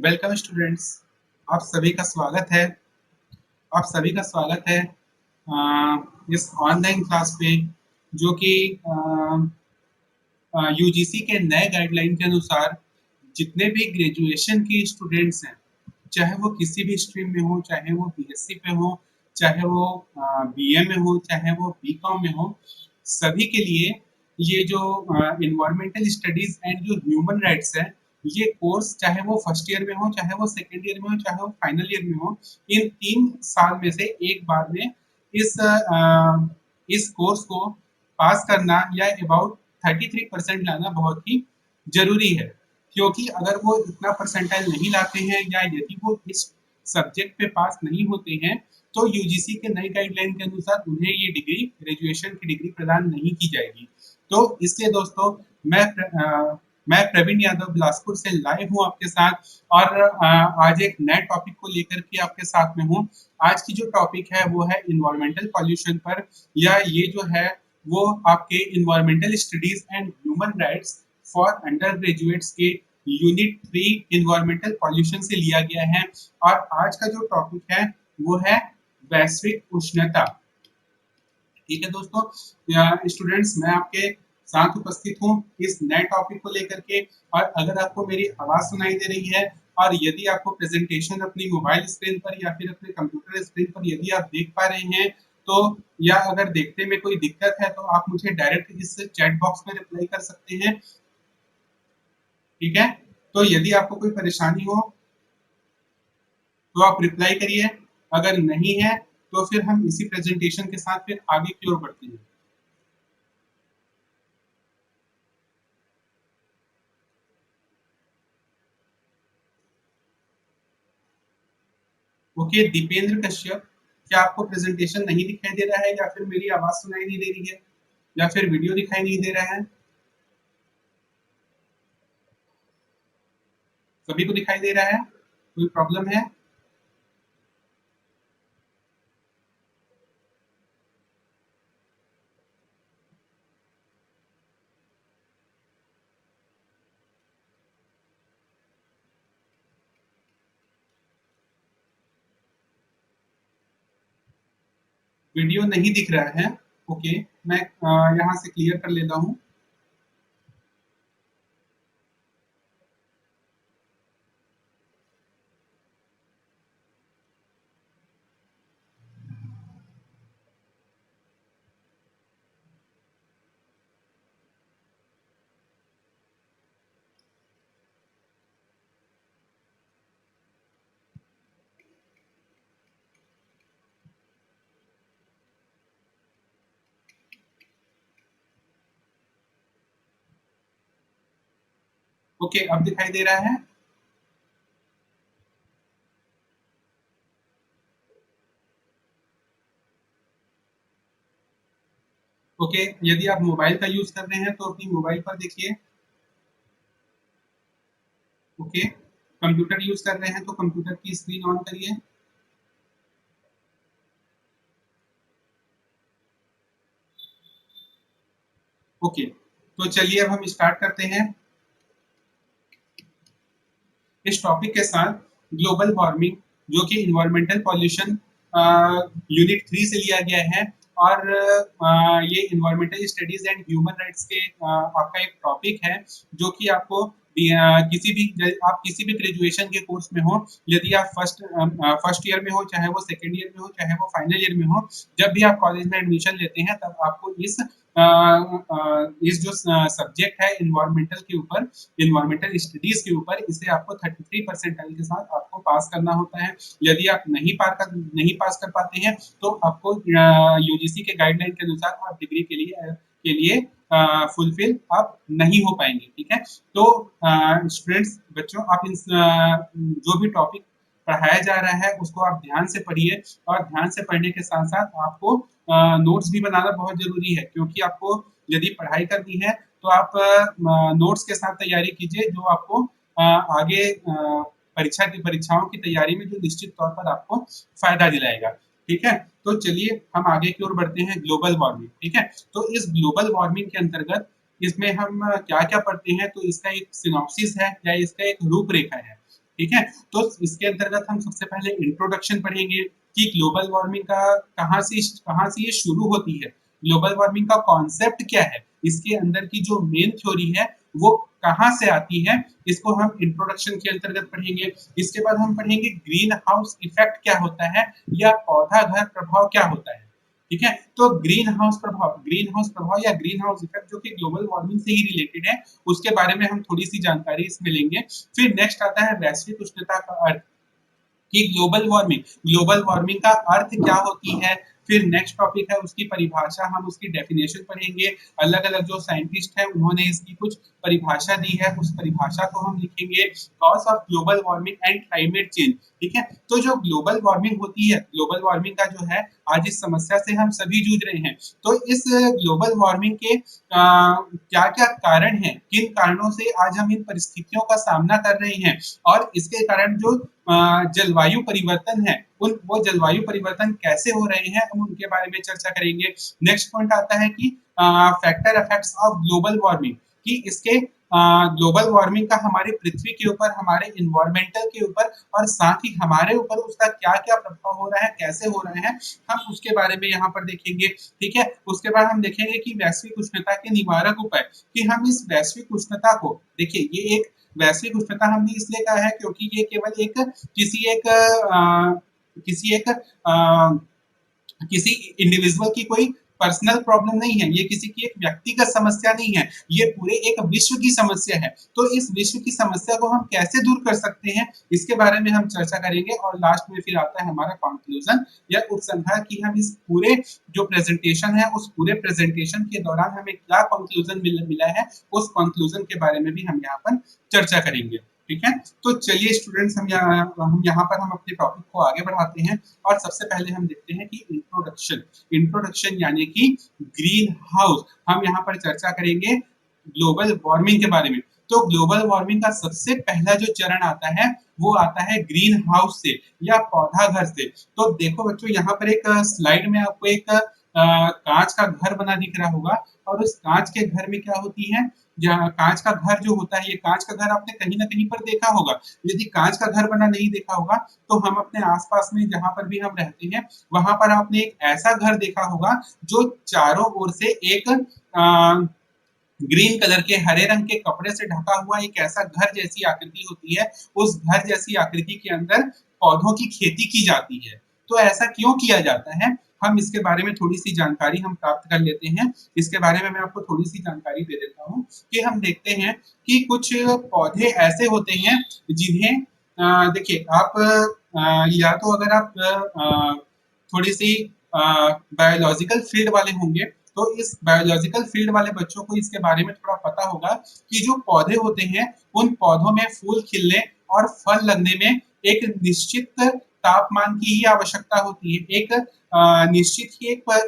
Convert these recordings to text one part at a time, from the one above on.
Welcome students. आप सभी का स्वागत है। आप सभी का स्वागत है इस ऑनलाइन क्लास पे जो कि यूजीसी के नए गाइडलाइन के अनुसार जितने भी ग्रेजुएशन के स्टूडेंट्स हैं, चाहे वो किसी भी स्ट्रीम में हो, चाहे वो बीएससी पे हो, चाहे वो बीए में हो, चाहे वो बीकॉम में हो, सभी के लिए ये जो इन्वायरमेंटल स्टडीज एंड जो ह्यूमन राइट्स है, ये कोर्स चाहे वो फर्स्ट ईयर में हो, चाहे वो सेकेंड ईयर में हो, चाहे वो फाइनल ईयर में हो, इन 3 साल में से एक बार में इस इस कोर्स को पास करना या अबाउट 33% लाना बहुत ही जरूरी है। क्योंकि अगर वो इतना परसेंटाइल नहीं लाते हैं या यदि वो इस सब्जेक्ट पे पास नहीं होते हैं, तो यूजीसी के नई गाइडलाइन के अनुसार उन्हें ये डिग्री, ग्रेजुएशन की डिग्री प्रदान नहीं की जाएगी। तो इसलिए दोस्तों, मैं मैं प्रवीण यादव बिलासपुर से लाइव हूँ आपके साथ और आज एक नए टॉपिक को लेकर के आपके साथ में हूँ। आज की जो टॉपिक है वो है इन्वायरमेंटल पॉल्यूशन पर, या ये जो है वो आपके environmental studies and human rights for under graduates के यूनिट 3 इन्वायरमेंटल पॉल्यूशन से लिया गया है। और आज का जो टॉपिक है वो है वैश्विक उष्णता। ठीक है दोस्तों, स्टूडेंट्स, मैं आपके साथ उपस्थित हूँ इस नए टॉपिक को लेकर के। और अगर आपको मेरी आवाज सुनाई दे रही है और यदि आपको प्रेजेंटेशन अपनी मोबाइल स्क्रीन पर या फिर अपने कंप्यूटर स्क्रीन पर यदि आप देख पा रहे हैं, तो या अगर देखने में कोई दिक्कत है तो आप मुझे डायरेक्ट इस चैट बॉक्स में रिप्लाई कर सकते हैं। ठीक है, तो यदि आपको कोई परेशानी हो तो आप रिप्लाई करिए। अगर नहीं है तो फिर हम इसी प्रेजेंटेशन के साथ फिर आगे की ओर बढ़ते हैं। ओके दीपेंद्र कश्यप, क्या आपको प्रेजेंटेशन नहीं दिखाई दे रहा है या फिर मेरी आवाज सुनाई नहीं दे रही है या फिर वीडियो दिखाई नहीं दे रहा है? सभी को दिखाई दे रहा है? कोई प्रॉब्लम है? वीडियो नहीं दिख रहा है? ओके, मैं यहाँ से क्लियर कर लेता हूँ। ओके, अब दिखाई दे रहा है? ओके, यदि आप मोबाइल का यूज कर रहे हैं तो अपनी मोबाइल पर देखिए। ओके, कंप्यूटर यूज कर रहे हैं तो कंप्यूटर की स्क्रीन ऑन करिए। ओके, तो चलिए अब हम स्टार्ट करते हैं इस टॉपिक के साथ। ग्लोबल वार्मिंग, जो कि इन्वायरमेंटल पॉल्यूशन यूनिट 3 से लिया गया है। और ये environmental studies and human rights के आपका एक टॉपिक है जो कि आपको किसी भी, आप किसी भी ग्रेजुएशन के कोर्स में हो, यदि आप फर्स्ट ईयर में हो, चाहे वो सेकेंड ईयर में हो, चाहे वो फाइनल ईयर में हो, जब भी आप कॉलेज में एडमिशन लेते हैं तब आपको इस जो सब्जेक्ट है इन्वायरमेंटल के ऊपर, इन्वायरमेंटल स्टडीज के ऊपर, इसे आपको 33% के साथ आपको पास करना होता है। यदि आप नहीं पास कर पाते हैं तो आपको यूजीसी के गाइडलाइन के अनुसार आप डिग्री के लिए फुलफिल आप नहीं हो पाएंगे। ठीक है, तो स्टूडेंट्स, बच्चों, आप जो भी टॉपिक पढ़ाया जा रहा है उसको आप ध्यान से पढ़िए। और ध्यान से पढ़ने के साथ साथ आपको नोट्स भी बनाना बहुत जरूरी है, क्योंकि आपको यदि पढ़ाई करनी है तो आप नोट्स के साथ तैयारी कीजिए, जो आपको आगे परीक्षाओं की तैयारी में जो निश्चित तौर पर आपको फायदा दिलाएगा। ठीक है, तो चलिए हम आगे की ओर बढ़ते हैं। ग्लोबल वार्मिंग, ठीक है, तो इस ग्लोबल वार्मिंग के अंतर्गत इसमें हम क्या क्या पढ़ते हैं, तो इसका एक सिनॉप्सिस है या इसका एक रूपरेखा है। ठीक है। तो इसके अंतर्गत हम सबसे पहले इंट्रोडक्शन पढ़ेंगे कि ग्लोबल वार्मिंग का कहाँ से ये शुरू होती है, ग्लोबल वार्मिंग का कॉन्सेप्ट क्या है, इसके अंदर की जो मेन थ्योरी है वो कहाँ से आती है, इसको हम इंट्रोडक्शन के अंतर्गत पढ़ेंगे। इसके बाद हम पढ़ेंगे ग्रीन हाउस इफेक्ट क्या होता है या पौधा घर प्रभाव क्या होता है। ठीक है, तो ग्रीन हाउस प्रभाव या ग्रीन हाउस इफेक्ट जो कि ग्लोबल वार्मिंग से ही रिलेटेड है, उसके बारे में हम थोड़ी सी जानकारी इसमें लेंगे। फिर नेक्स्ट आता है वैश्विक उष्णता का अर्थ कि ग्लोबल वार्मिंग का अर्थ क्या होती है। फिर नेक्स्ट टॉपिक है उसकी परिभाषा, हम उसकी डेफिनेशन पढ़ेंगे। अलग अलग जो साइंटिस्ट है उन्होंने इसकी कुछ परिभाषा दी है, उस परिभाषा को हम लिखेंगे। Cause of global warming and climate change. ठीक है, तो जो ग्लोबल वार्मिंग होती है, ग्लोबल वार्मिंग का जो है आज इस समस्या से हम सभी जूझ रहे हैं, तो इस ग्लोबल वार्मिंग के क्या क्या कारण हैं, किन कारणों से आज हम इन परिस्थितियों का सामना कर रहे हैं, और इसके कारण जो जलवायु परिवर्तन है, उन वो जलवायु परिवर्तन कैसे हो रहे हैं, हम उनके बारे में चर्चा करेंगे। नेक्स्ट पॉइंट आता है कि factor effects of global warming, कि इसके ग्लोबल वार्मिंग का हमारी पृथ्वी के ऊपर, हमारे इन्वायरमेंटल के ऊपर और साथ ही हमारे ऊपर उसका क्या क्या प्रभाव हो रहा है, कैसे हो रहे हैं, हम उसके बारे में यहाँ पर देखेंगे। ठीक है, उसके बाद हम देखेंगे कि वैश्विक उष्णता के निवारक उपाय, कि हम इस वैश्विक उष्णता को, देखिए ये एक वैश्विक उष्णता हमने इसलिए कहा है क्योंकि ये केवल एक किसी एक किसी एक किसी इंडिविजुअल की कोई पर्सनल प्रॉब्लम नहीं है, ये किसी की एक व्यक्तिगत समस्या नहीं है, ये पूरे एक विश्व की समस्या है। तो इस विश्व की समस्या को हम कैसे दूर कर सकते हैं, इसके बारे में हम चर्चा करेंगे। और लास्ट में फिर आता है हमारा कंक्लूजन या उपसंहार, कि हम इस पूरे जो प्रेजेंटेशन है, उस पूरे प्रेजेंटेशन के दौरान हमें क्या कंक्लूजन मिला है, उस कंक्लूजन के बारे में भी हम यहाँ पर चर्चा करेंगे। ठीक है, तो चलिए स्टूडेंट्स, हम यहाँ पर हम अपने टॉपिक को आगे बढ़ाते हैं। और सबसे पहले हम देखते हैं कि इंट्रोडक्शन यानी कि ग्रीन हाउस, हम यहाँ पर चर्चा करेंगे ग्लोबल वार्मिंग के बारे में। तो ग्लोबल वार्मिंग का सबसे पहला जो चरण आता है वो आता है ग्रीन हाउस से या पौधा घर से। तो देखो बच्चों, यहाँ पर एक स्लाइड में आपको एक कांच का घर बना दिख रहा होगा, और उस कांच के घर में क्या होती है, जहाँ कांच का घर जो होता है, ये कांच का घर आपने कहीं ना कहीं पर देखा होगा। यदि कांच का घर बना नहीं देखा होगा तो हम अपने आसपास में जहां पर भी हम रहते हैं वहां पर आपने एक ऐसा घर देखा होगा जो चारों ओर से एक ग्रीन कलर के, हरे रंग के कपड़े से ढका हुआ एक ऐसा घर जैसी आकृति होती है। उस घर जैसी आकृति के अंदर पौधों की खेती की जाती है। तो ऐसा क्यों किया जाता है, हम इसके बारे में थोड़ी सी जानकारी हम प्राप्त कर लेते हैं। इसके बारे में मैं आपको थोड़ी सी जानकारी दे देता हूँ कि हम देखते हैं कि कुछ पौधे ऐसे होते हैं जिन्हें देखिए आप या तो अगर आप थोड़ी सी बायोलॉजिकल फील्ड वाले होंगे तो इस बायोलॉजिकल फील्ड वाले बच्चों को इसके बारे में थोड़ा पता होगा कि जो पौधे होते हैं उन पौधों में फूल खिलने और फल लगने में एक निश्चित तापमान की ही आवश्यकता होती है। एक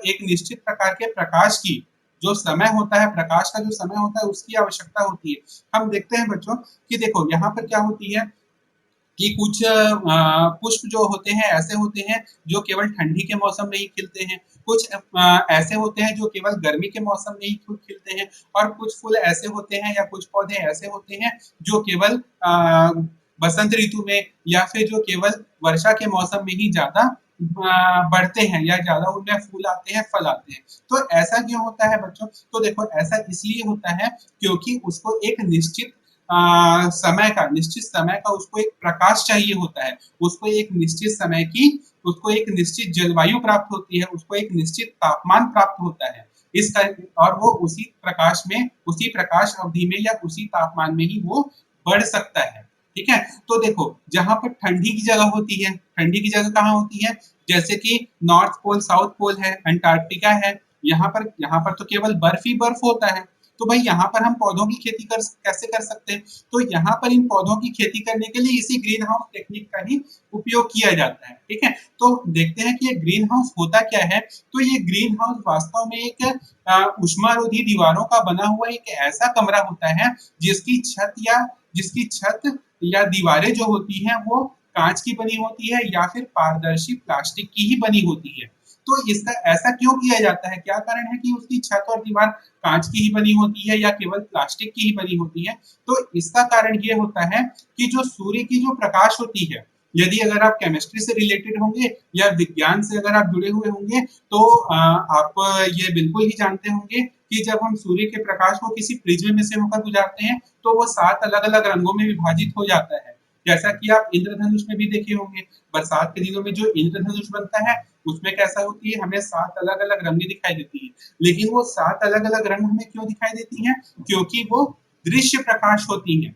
एक निश्चित प्रकार के प्रकाश की जो समय होता है, प्रकाश का जो समय होता है उसकी आवश्यकता होती है। हम देखते हैं बच्चों कि देखो यहाँ पर क्या होती है कि कुछ पुष्प जो होते हैं ऐसे होते हैं जो केवल ठंडी के मौसम में ही खिलते हैं, कुछ ऐसे होते हैं जो केवल गर्मी के मौसम में ही खिलते हैं, और कुछ फूल ऐसे होते हैं या कुछ पौधे ऐसे होते हैं जो केवल बसंत ऋतु में या फिर जो केवल वर्षा के मौसम में ही ज्यादा बढ़ते हैं या ज्यादा उनमें फूल आते हैं, फल आते हैं। तो ऐसा क्यों होता है बच्चों, तो देखो ऐसा इसलिए होता है क्योंकि उसको एक निश्चित समय का उसको एक प्रकाश चाहिए होता है, उसको एक निश्चित समय की, उसको एक निश्चित जलवायु प्राप्त होती है, उसको एक निश्चित तापमान प्राप्त होता है। इस और वो उसी प्रकाश में, उसी प्रकाश अवधि में या उसी तापमान में ही वो बढ़ सकता है। ठीक है, तो देखो जहां पर ठंडी की जगह होती है, ठंडी की जगह कहाँ होती है, जैसे कि नॉर्थ पोल, साउथ पोल है, अंटार्कटिका है, यहाँ पर तो केवल बर्फ ही बर्फ होता है। तो भाई यहाँ पर हम पौधों की खेती कैसे कर सकते हैं, तो यहाँ पर इन पौधों की खेती करने के लिए इसी ग्रीन हाउस टेक्निक का ही उपयोग किया जाता है। ठीक है, तो देखते हैं कि ये ग्रीन हाउस होता क्या है। तो ये ग्रीन हाउस वास्तव में एक उष्मारोधी दीवारों का बना हुआ एक ऐसा कमरा होता है जिसकी छत या दीवारें जो होती हैं वो कांच की बनी होती है या फिर पारदर्शी प्लास्टिक की ही बनी होती है। तो इसका ऐसा क्यों किया जाता है? क्या कारण है कि उसकी छत और दीवार कांच की ही बनी होती है या केवल प्लास्टिक की ही बनी होती है? तो इसका कारण ये होता है कि जो सूर्य की जो प्रकाश होती है, यदि अगर आप केमिस्ट्री से रिलेटेड होंगे या विज्ञान से अगर आप जुड़े हुए होंगे तो आप ये बिल्कुल ही जानते होंगे कि जब हम सूर्य के प्रकाश को किसी प्रिज्म में से होकर गुजारते हैं तो वो 7 अलग-अलग रंगों में विभाजित हो जाता है। जैसा कि आप इंद्रधनुष में भी देखे होंगे, बरसात के दिनों में जो इंद्रधनुष बनता है, उसमें कैसा होती है, हमें 7 अलग-अलग रंगें दिखाई देती हैं। लेकिन वो 7 अलग-अलग रंग हमें क्यों दिखाई देती हैं? क्योंकि वो दृश्य प्रकाश होती हैं।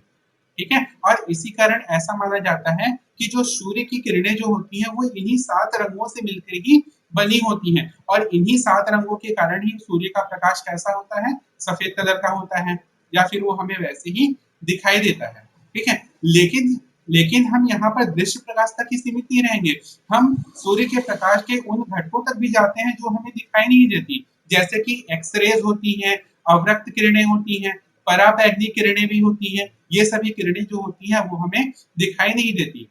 ठीक है? और इसी कारण ऐसा माना जाता है कि जो सूर्य की किरणें जो होती हैं, वो इन्हीं 7 रंगों से मिलकर ही बनी होती हैं और इन्हीं 7 रंगों के कारण ही सूर्य का प्रकाश कैसा होता है? सफेद कलर का होता है या फिर वो हमें वैसे ही दिखाई देता है। ठीक है? लेकिन लेकिन हम यहाँ पर दृश्य प्रकाश तक ही सीमित नहीं रहेंगे। हम सूर्य के प्रकाश के उन घटकों तक भी जाते हैं जो हमें दिखाई नहीं देती। जैसे कि एक्स-रेज़ होती हैं, अवरक्त किरणें होती हैं, पराबैंगनी किरणें भी होती हैं। ये सभी किरणें जो होती हैं वो हमें दिखाई नहीं देती।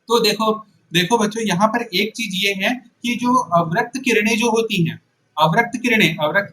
तो देखो देखो बच्चों यहाँ पर एक चीज ये है कि जो अवरक्त किरणें जो होती हैं, अवरक्त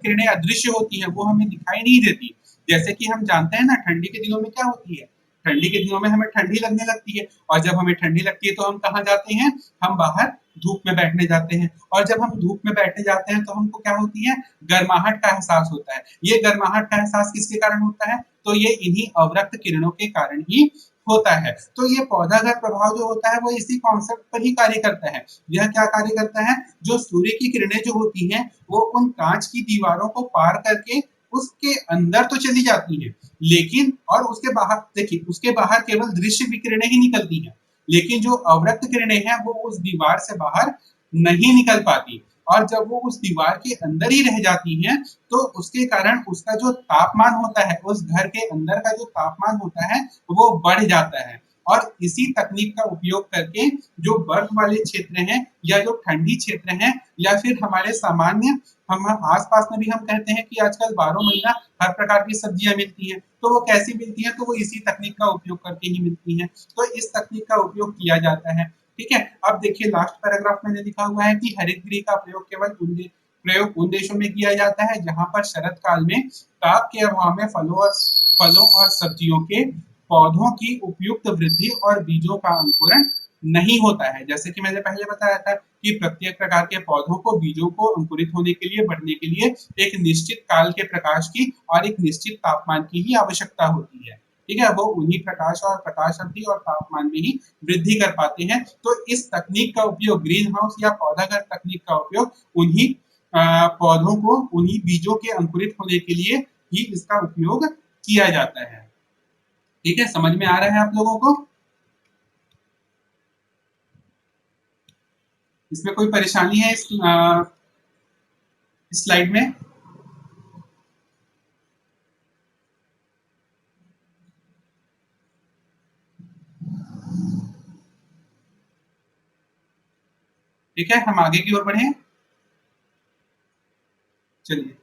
किरणें अदृश्य होती हैं, वो हमें दिखाई नहीं देती। जैसे कि हम जानते हैं ना ठंडी के दिनों में क्या होती है, ठंडी के दिनों में हमें ठंडी लगने लगती है और जब हमें ठंडी लगती है तो हम कहाँ जाते हैं, हम बाहर धूप में बैठने जाते हैं और जब हम धूप में बैठने जाते हैं तो हमको क्या होती है, गर्माहट का एहसास होता है। ये गर्माहट का एहसास किसके कारण होता है? तो ये इन्हीं अवरक्त किरणों के कारण ही होता है। तो ये पौधागत प्रभाव जो होता है वो इसी कॉन्सेप्ट पर ही कार्य करता है। यह क्या कार्य करता है? जो सूर्य की किरणें जो होती हैं वो उन कांच की दीवारों को पार करके उसके अंदर तो चली जाती हैं, लेकिन और उसके बाहर देखिए उसके बाहर केवल दृश्य विकिरणें ही निकलती हैं, लेकिन जो अवरक्त किरणें हैं वो उस दीवार से बाहर नहीं निकल पाती और जब वो उस दीवार के अंदर ही रह जाती हैं तो उसके कारण उसका जो तापमान होता है, उस घर के अंदर का जो तापमान होता है वो बढ़ जाता है और इसी तकनीक का उपयोग करके जो बर्फ वाले क्षेत्र हैं या जो ठंडी क्षेत्र हैं या फिर हमारे सामान्य हम आस-पास में भी हम कहते हैं कि आजकल 12 महीना हर प्रकार की सब्जियां मिलती हैं, तो वो कैसी मिलती हैं? तो वो इसी तकनीक का उपयोग करके ही मिलती हैं। तो इस तकनीक का उपयोग किया जाता है। ठीक है? अब देखिए लास्ट पैराग्राफ में लिखा हुआ है कि हरित गृह का प्रयोग उन देशों में किया जाता है जहां पर शरद काल में ताप के अभाव में फलों और सब्जियों के पौधों की उपयुक्त वृद्धि और बीजों का अंकुरण नहीं होता है। जैसे कि मैंने पहले बताया था कि प्रत्येक प्रकार के पौधों को बीजों को अंकुरित होने के लिए बढ़ने के लिए एक निश्चित काल के प्रकाश की और एक निश्चित तापमान की ही आवश्यकता होती है। ठीक है, वो उन्हीं प्रकाश और प्रकाश अवधि और तापमान में ही वृद्धि कर पाते हैं। तो इस तकनीक का उपयोग ग्रीन हाउस या पौधाघर तकनीक का उपयोग उन्हीं पौधों को उन्हीं बीजों के अंकुरित होने के लिए ही इसका उपयोग किया जाता है। ठीक है, समझ में आ रहा है आप लोगों को? इसमें कोई परेशानी है इस स्लाइड में? ठीक है, हम आगे की ओर बढ़े। चलिए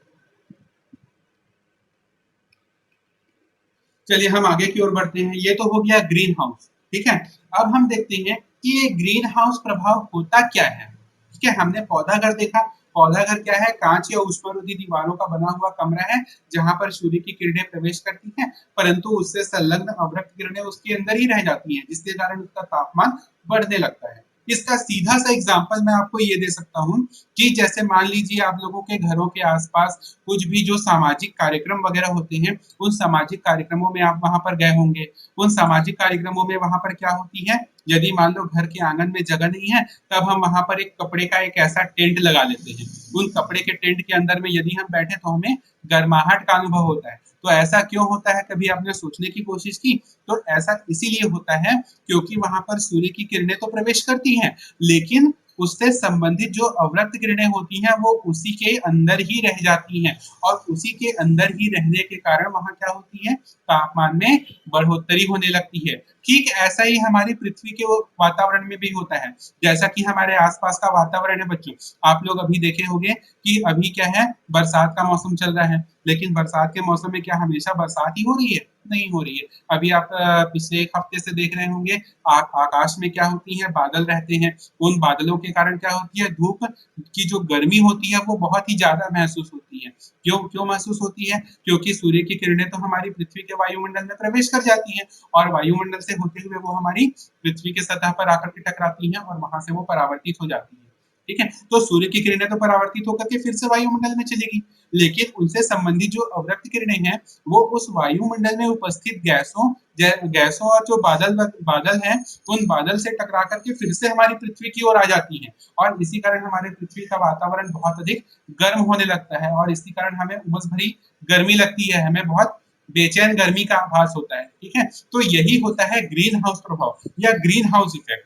चलिए हम आगे की ओर बढ़ते हैं। ये तो हो गया ग्रीन हाउस। ठीक है, अब हम देखते हैं कि ये ग्रीन हाउस प्रभाव होता क्या है। ठीक है, हमने पौधा घर देखा। पौधा घर क्या है? कांच या ऊष्मरोधी दीवारों का बना हुआ कमरा है जहां पर सूर्य की किरणें प्रवेश करती हैं, परंतु उससे संलग्न अवरक्त किरणें उसके अंदर ही रह जाती हैं, जिसके कारण उसका तापमान बढ़ने लगता है। इसका सीधा सा एग्जाम्पल मैं आपको ये दे सकता हूँ कि जैसे मान लीजिए आप लोगों के घरों के आसपास कुछ भी जो सामाजिक कार्यक्रम वगैरह होते हैं, उन सामाजिक कार्यक्रमों में आप वहां पर गए होंगे। उन सामाजिक कार्यक्रमों में वहां पर क्या होती है, यदि मान लो घर के आंगन में जगह नहीं है तब हम वहां पर एक कपड़े का एक ऐसा टेंट लगा लेते हैं। उन कपड़े के टेंट के अंदर में यदि हम बैठे तो हमें गर्माहट का अनुभव होता है। तो ऐसा क्यों होता है, कभी आपने सोचने की कोशिश की? तो ऐसा इसीलिए होता है क्योंकि वहां पर सूर्य की किरणें तो प्रवेश करती हैं, लेकिन उससे संबंधित जो अवरक्त किरणें होती हैं वो उसी के अंदर ही रह जाती हैं और उसी के अंदर ही रहने के कारण वहां क्या होती है, तापमान में बढ़ोतरी होने लगती है। ठीक ऐसा ही हमारी पृथ्वी के वातावरण में भी होता है। जैसा कि हमारे आसपास का वातावरण है बच्चों, आप लोग अभी देखे होंगे कि अभी क्या है, बरसात का मौसम चल रहा है, लेकिन बरसात के मौसम में क्या हमेशा बरसात ही हो रही है? नहीं हो रही है। अभी आप पिछले एक हफ्ते से देख रहे होंगे आकाश में क्या होती है, बादल रहते हैं। उन बादलों के कारण क्या होती है, धूप की जो गर्मी होती है वो बहुत ही ज्यादा महसूस होती है। क्यों क्यों महसूस होती है? क्योंकि सूर्य की किरणें तो हमारी पृथ्वी के वायुमंडल में प्रवेश कर जाती हैं और वायुमंडल से होते हुए वो हमारी पृथ्वी की सतह पर आकर के टकराती हैं और वहां से वो परावर्तित हो जाती है। ठीक है, तो सूर्य की किरणें तो परावर्तित होकर के फिर से वायुमंडल में चलेगी, लेकिन उनसे संबंधित जो अवरक्त किरणें हैं वो उस वायुमंडल में उपस्थित गैसों और जो बादल हैं उन बादल से टकरा करके फिर से हमारी पृथ्वी की ओर आ जाती हैं और इसी कारण हमारे पृथ्वी का वातावरण बहुत अधिक गर्म होने लगता है और इसी कारण हमें उमस भरी गर्मी लगती है, हमें बहुत बेचैन गर्मी का आभास होता है। ठीक है, तो यही होता है ग्रीन हाउस प्रभाव या ग्रीन हाउस इफेक्ट।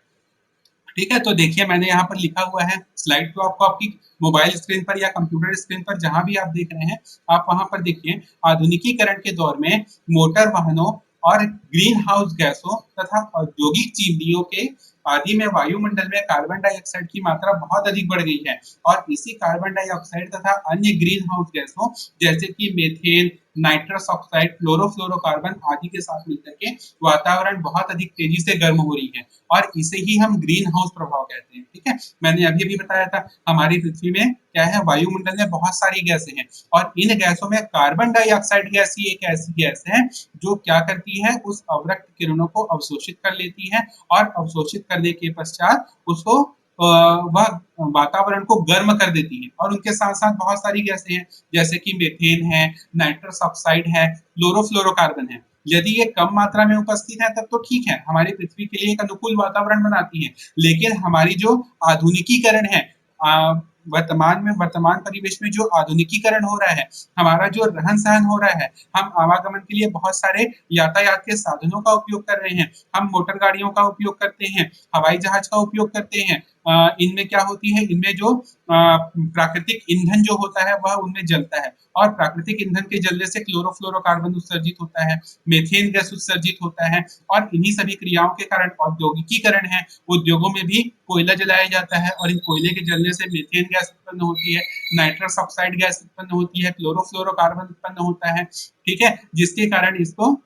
ठीक है, तो देखिए मैंने यहाँ पर लिखा हुआ है स्लाइड को, आपको आपकी मोबाइल स्क्रीन पर या कंप्यूटर स्क्रीन पर जहां भी आप देख रहे हैं आप वहां पर देखिए। आधुनिकीकरण के दौर में मोटर वाहनों और ग्रीन हाउस गैसों तथा औद्योगिक चिमनियों के आदि में वायुमंडल में कार्बन डाइऑक्साइड की मात्रा बहुत अधिक बढ़ गई है और इसी कार्बन डाइऑक्साइड तथा अन्य ग्रीन हाउस गैसों जैसे कि मीथेन, नाइट्रस ऑक्साइड, क्लोरोफ्लोरोकार्बन आदि के साथ मिलकर के वातावरण बहुत अधिक तेजी से गर्म हो रही है और इसे ही हम ग्रीन हाउस प्रभाव कहते हैं। ठीक है, मैंने अभी अभी बताया था हमारी पृथ्वी में क्या है, वायुमंडल में बहुत सारी गैसें हैं और इन गैसों में कार्बन डाइऑक्साइड गैस ही एक ऐसी गैस है जो क्या करती है, उस अवरक्त किरणों को अवशोषित कर लेती है और अवशोषित करने के पश्चात उसको वह वातावरण को गर्म कर देती है और उनके साथ साथ बहुत सारी गैसें हैं जैसे कि मीथेन है, नाइट्रस ऑक्साइड है, क्लोरोफ्लोरोकार्बन है। यदि ये कम मात्रा में उपस्थित है तब तो ठीक है, हमारी पृथ्वी के लिए एक अनुकूल वातावरण बनाती है, लेकिन हमारी जो आधुनिकीकरण है, वर्तमान परिवेश में जो आधुनिकीकरण हो रहा है, हमारा जो रहन सहन हो रहा है, हम आवागमन के लिए बहुत सारे यातायात के साधनों का उपयोग कर रहे हैं, हम मोटर गाड़ियों का उपयोग करते हैं, हवाई जहाज का उपयोग करते हैं। इनमें क्या होती है, इनमें जो प्राकृतिक ईंधन जो होता है वह उनमें जलता है और प्राकृतिक ईंधन के जलने से क्लोरोफ्लोरोकार्बन उत्सर्जित होता है, मेथेन गैस उत्सर्जित होता है और इन्हीं सभी क्रियाओं के कारण औद्योगिकीकरण है, उद्योगों में भी कोयला जलाया जाता है और इन कोयले के जलने से मीथेन गैस उत्पन्न होती है, नाइट्रस ऑक्साइड गैस उत्पन्न होती है, क्लोरोफ्लोरोकार्बन उत्पन्न होता है। ठीक है, जिसके कारण इसको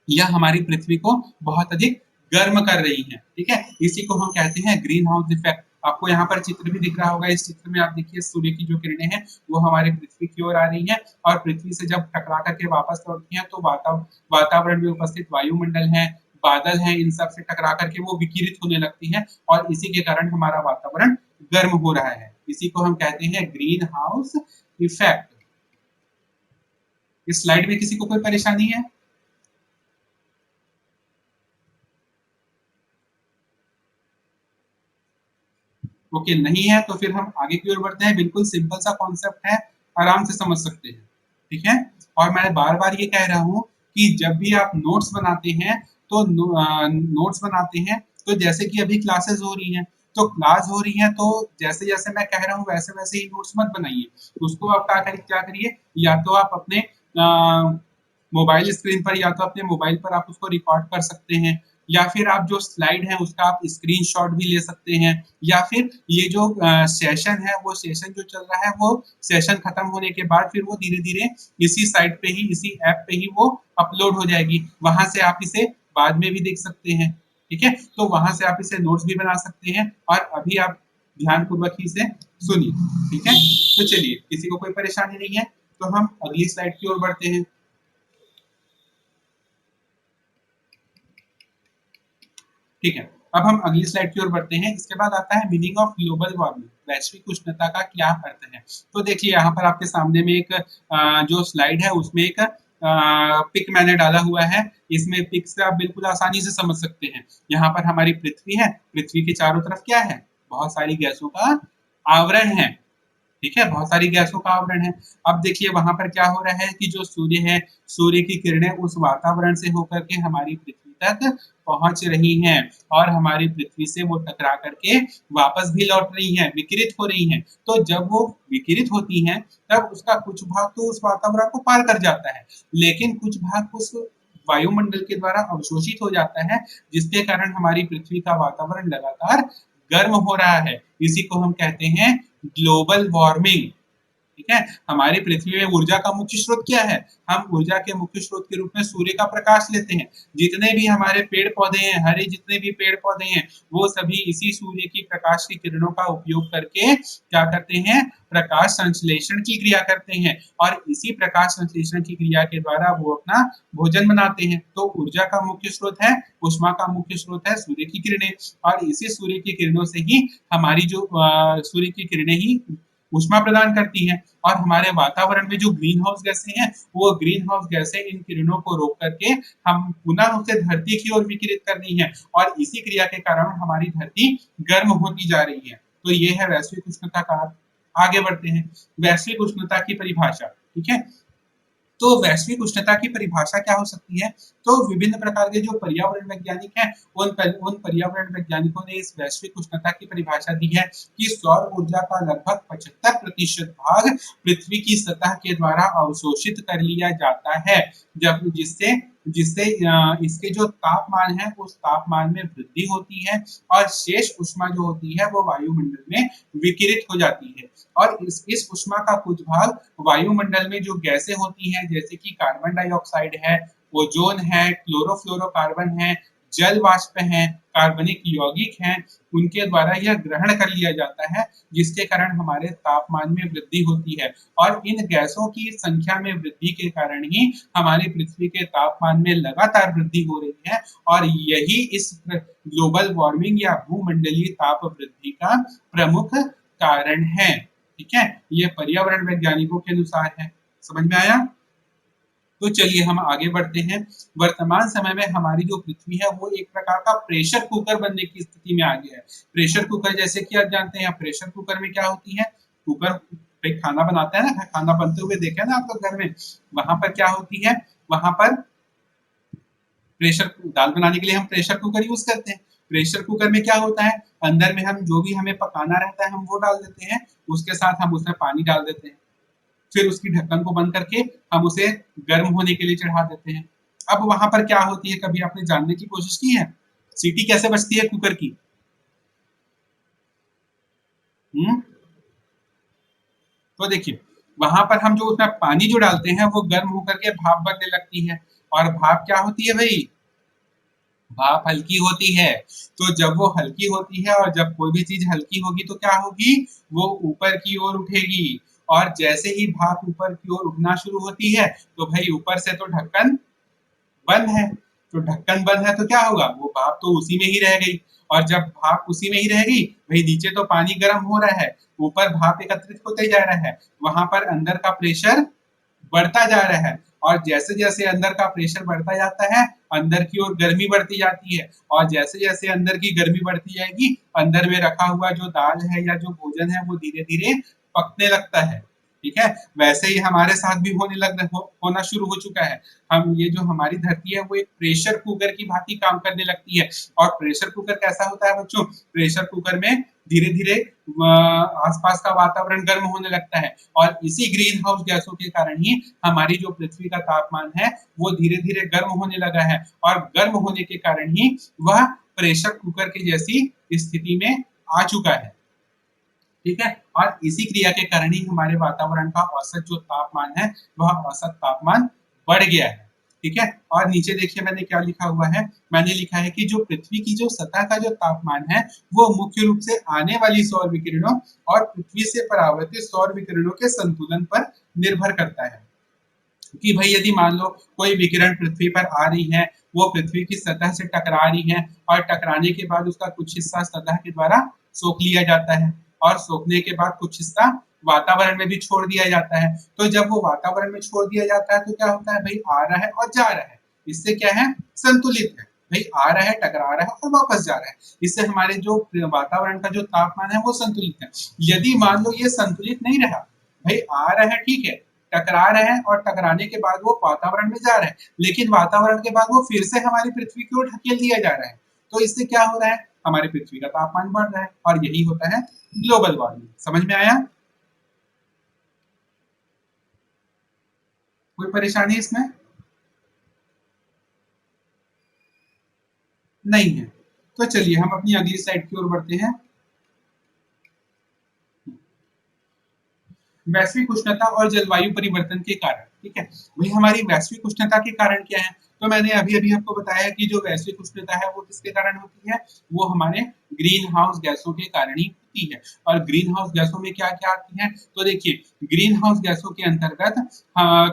यह हमारी पृथ्वी को बहुत अधिक गर्म कर रही है। ठीक है, इसी को हम कहते हैं ग्रीन हाउस इफेक्ट। आपको यहाँ पर चित्र भी दिख रहा होगा, इस चित्र में आप देखिए सूर्य की जो किरणें हैं वो हमारे पृथ्वी की ओर आ रही है और पृथ्वी से जब टकरा करके वापस लौटती हैं तो वातावरण में उपस्थित वायुमंडल है, बादल हैं, इन सब से टकरा करके वो विकिरित होने लगती है और इसी के कारण हमारा वातावरण गर्म हो रहा है। इसी को हम कहते हैं ग्रीन हाउस इफेक्ट। इस स्लाइड में किसी को कोई परेशानी है? ओके नहीं है तो फिर हम आगे की ओर बढ़ते हैं। बिल्कुल सिंपल सा कॉन्सेप्ट है, आराम से समझ सकते हैं। ठीक है, और मैं बार बार ये कह रहा हूँ कि जब भी आप नोट्स बनाते हैं तो नोट्स बनाते हैं तो जैसे कि अभी क्लासेस हो रही हैं तो क्लास हो रही है तो जैसे जैसे मैं कह रहा हूँ वैसे वैसे ही नोट्स मत बनाइए। उसको आप क्या करिए, या तो आप अपने मोबाइल स्क्रीन पर या तो अपने मोबाइल पर आप उसको रिकॉर्ड कर सकते हैं या फिर आप जो स्लाइड है उसका आप स्क्रीनशॉट भी ले सकते हैं या फिर ये जो सेशन है वो सेशन जो चल रहा है वो सेशन खत्म होने के बाद फिर वो धीरे धीरे इसी साइट पे ही इसी ऐप पे ही वो अपलोड हो जाएगी, वहां से आप इसे बाद में भी देख सकते हैं। ठीक है, तो वहां से आप इसे नोट्स भी बना सकते हैं और अभी आप ध्यानपूर्वक ही इसे सुनिए। ठीक है, तो चलिए किसी को कोई परेशानी नहीं है तो हम अगली स्लाइड की ओर बढ़ते हैं। ठीक है, अब हम अगली स्लाइड की ओर बढ़ते हैं। इसके बाद आता है मीनिंग ऑफ ग्लोबल वार्मिंग, वैश्विक उष्णता का क्या अर्थ है। तो देखिए यहाँ पर आपके सामने में एक जो स्लाइड है उसमें एक पिक मैंने डाला हुआ है। इसमें पिक से आप बिल्कुल आसानी से समझ सकते हैं। यहाँ पर हमारी पृथ्वी है, पृथ्वी के चारों तरफ क्या है, बहुत सारी गैसों का आवरण है। ठीक है, बहुत सारी गैसों का आवरण है। अब देखिए वहां पर क्या हो रहा है कि जो सूर्य है, सूर्य की किरणें उस वातावरण से होकर के हमारी पृथ्वी तक पहुंच रही हैं और हमारी पृथ्वी से वो टकरा करके वापस भी लौट रही हैं, विकिरित हो रही हैं। तो जब वो विकिरित होती हैं तब उसका कुछ भाग तो उस वातावरण को पार कर जाता है, लेकिन कुछ भाग उस वायुमंडल के द्वारा अवशोषित हो जाता है, जिसके कारण हमारी पृथ्वी का वातावरण लगातार गर्म हो रहा है। इसी को हम कहते हैं ग्लोबल वार्मिंग। ठीक है, हमारी पृथ्वी में ऊर्जा का मुख्य स्रोत क्या है? हम ऊर्जा के मुख्य स्रोत के रूप में सूर्य का प्रकाश लेते हैं। जितने भी हमारे पेड़ पौधे हैं, हरे जितने भी पेड़ पौधे हैं, वो सभी इसी सूर्य की प्रकाश की किरणों का उपयोग करके क्या करते हैं? प्रकाश संश्लेषण की क्रिया करते हैं और इसी प्रकाश संश्लेषण की क्रिया के द्वारा वो अपना भोजन बनाते हैं। तो ऊर्जा का मुख्य स्रोत है, ऊष्मा का मुख्य स्रोत है सूर्य की किरणें और इसी सूर्य की किरणों से ही हमारी जो सूर्य की किरणें ही ऊष्मा प्रदान करती हैं और हमारे वातावरण में जो ग्रीन हाउस गैसें हैं, वो ग्रीन हाउस गैसें इन किरणों को रोक करके हम पुनः उसे धरती की ओर विकिरित करती हैं और इसी क्रिया के कारण हमारी धरती गर्म होती जा रही है। तो ये है वैश्विक उष्णता का। आगे बढ़ते हैं, वैश्विक उष्णता की परिभाषा। ठीक है, तो वैश्विक उष्णता की परिभाषा क्या हो सकती है? तो विभिन्न प्रकार के जो पर्यावरण वैज्ञानिक हैं, उन पर्यावरण वैज्ञानिकों ने इस वैश्विक उष्णता की परिभाषा दी है कि सौर ऊर्जा का लगभग 75% भाग पृथ्वी की सतह के द्वारा अवशोषित कर लिया जाता है, जब जिससे जिससे इसके जो तापमान है उस तापमान में वृद्धि होती है और शेष ऊष्मा जो होती है वो वायुमंडल में विकिरित हो जाती है और इस ऊष्मा का कुछ भाग वायुमंडल में जो गैसें होती हैं जैसे कि कार्बन डाइऑक्साइड है, ओजोन है, क्लोरोफ्लोरोकार्बन है, जल वाष्प है, कार्बनिक यौगिक हैं, उनके द्वारा यह ग्रहण कर लिया जाता है, जिसके कारण हमारे तापमान में वृद्धि होती है और इन गैसों की संख्या में वृद्धि के कारण ही हमारी पृथ्वी के तापमान में लगातार वृद्धि हो रही है और यही इस ग्लोबल वार्मिंग या भूमंडलीय ताप वृद्धि का प्रमुख कारण है। ठीक है, ये पर्यावरण वैज्ञानिकों के अनुसार है। समझ में आया? तो चलिए हम आगे बढ़ते हैं। वर्तमान समय में हमारी जो पृथ्वी है वो एक प्रकार का प्रेशर कुकर बनने की स्थिति में आ गया है। प्रेशर कुकर जैसे कि आप जानते हैं, प्रेशर कुकर में क्या होती है? कुकर पे खाना बनाता है ना, खाना बनते हुए देखा है ना आप लोग घर में, वहां पर क्या होती है? वहां पर प्रेशर दाल बनाने के लिए हम प्रेशर कुकर यूज करते हैं। प्रेशर कुकर में क्या होता है? अंदर में हम जो भी हमें पकाना रहता है हम वो डाल देते हैं, उसके साथ हम उसमें पानी डाल देते हैं, फिर उसकी ढक्कन को बंद करके हम उसे गर्म होने के लिए चढ़ा देते हैं। अब वहां पर क्या होती है, कभी आपने जानने की कोशिश की है सीटी कैसे बजती है कुकर की? हम्म, तो देखिए वहां पर हम जो उसमें पानी जो डालते हैं वो गर्म होकर के भाप बनने लगती है और भाप क्या होती है भाई? भाप हल्की होती है। तो जब वो हल्की होती है और जब कोई भी चीज हल्की होगी तो क्या होगी? वो ऊपर की ओर उठेगी और जैसे ही भाप ऊपर की ओर उठना शुरू होती है तो भाई ऊपर से तो ढक्कन बंद है। तो ढक्कन बंद है तो क्या होगा? वो भाप तो उसी में ही रह गई और जब भाप उसी में ही रह गई, भाई नीचे तो पानी गर्म हो रहा है, ऊपर भाप एकत्रित होते जा रहा है, वहां पर अंदर का प्रेशर बढ़ता जा रहा है और जैसे जैसे अंदर का प्रेशर बढ़ता जाता है अंदर की ओर गर्मी बढ़ती जाती है और जैसे जैसे अंदर की गर्मी बढ़ती जाएगी अंदर में रखा हुआ जो दाल है या जो भोजन है वो धीरे धीरे पकने लगता है। ठीक है, वैसे ही हमारे साथ भी होना शुरू हो चुका है। हम ये जो हमारी धरती है वो एक प्रेशर कुकर की भांति काम करने लगती है और प्रेशर कुकर कैसा होता है बच्चों? प्रेशर कुकर में धीरे धीरे आसपास का वातावरण गर्म होने लगता है और इसी ग्रीन हाउस गैसों के कारण ही हमारी जो पृथ्वी का तापमान है वो धीरे धीरे गर्म होने लगा है और गर्म होने के कारण ही वह प्रेशर कुकर की जैसी स्थिति में आ चुका है। ठीक है, और इसी क्रिया के कारण ही हमारे वातावरण का औसत जो तापमान है वह औसत तापमान बढ़ गया है। ठीक है, और नीचे देखिए मैंने क्या लिखा हुआ है, मैंने लिखा है कि जो पृथ्वी की जो सतह का जो तापमान है वो मुख्य रूप से आने वाली सौर विकिरणों और पृथ्वी से परावर्तित सौर विकिरणों के संतुलन पर निर्भर करता है। कि भाई यदि मान लो कोई विकिरण पृथ्वी पर आ रही है, वो पृथ्वी की सतह से टकरा रही है और टकराने के बाद उसका कुछ हिस्सा सतह के द्वारा सोख लिया जाता है और सोखने के बाद कुछ हिस्सा वातावरण में भी छोड़ दिया जाता है। तो जब वो वातावरण में छोड़ दिया जाता है तो क्या होता है भाई? आ रहा है और जा रहा है, इससे क्या है? संतुलित है। भाई आ रहा है, टकरा रहा है और वापस जा रहा है, इससे हमारे जो वातावरण का जो तापमान है वो संतुलित है। यदि मान लो ये संतुलित नहीं रहा, भाई आ रहा है ठीक है, टकरा रहे हैं और टकराने के बाद वो वातावरण में जा रहे हैं, लेकिन वातावरण के बाद वो फिर से हमारी पृथ्वी की ओर ढकेल दिया जा रहा है। तो इससे क्या हो रहा है? हमारी पृथ्वी का तापमान बढ़ रहा है और यही होता है ग्लोबल वार्मिंग। समझ में आया? कोई परेशानी इसमें? नहीं है। तो चलिए हम अपनी अगली स्लाइड की ओर बढ़ते हैं। वैश्विक उष्णता और जलवायु परिवर्तन के कारण, ठीक है भाई, हमारी वैश्विक उष्णता के कारण क्या है? तो मैंने अभी अभी आपको बताया कि जो वैश्विक उष्णता है वो किसके कारण होती है, वो हमारे ग्रीन हाउस गैसों के कारण ही होती है। और ग्रीन हाउस गैसों में क्या क्या आती है, तो देखिए ग्रीन हाउस गैसों के अंतर्गत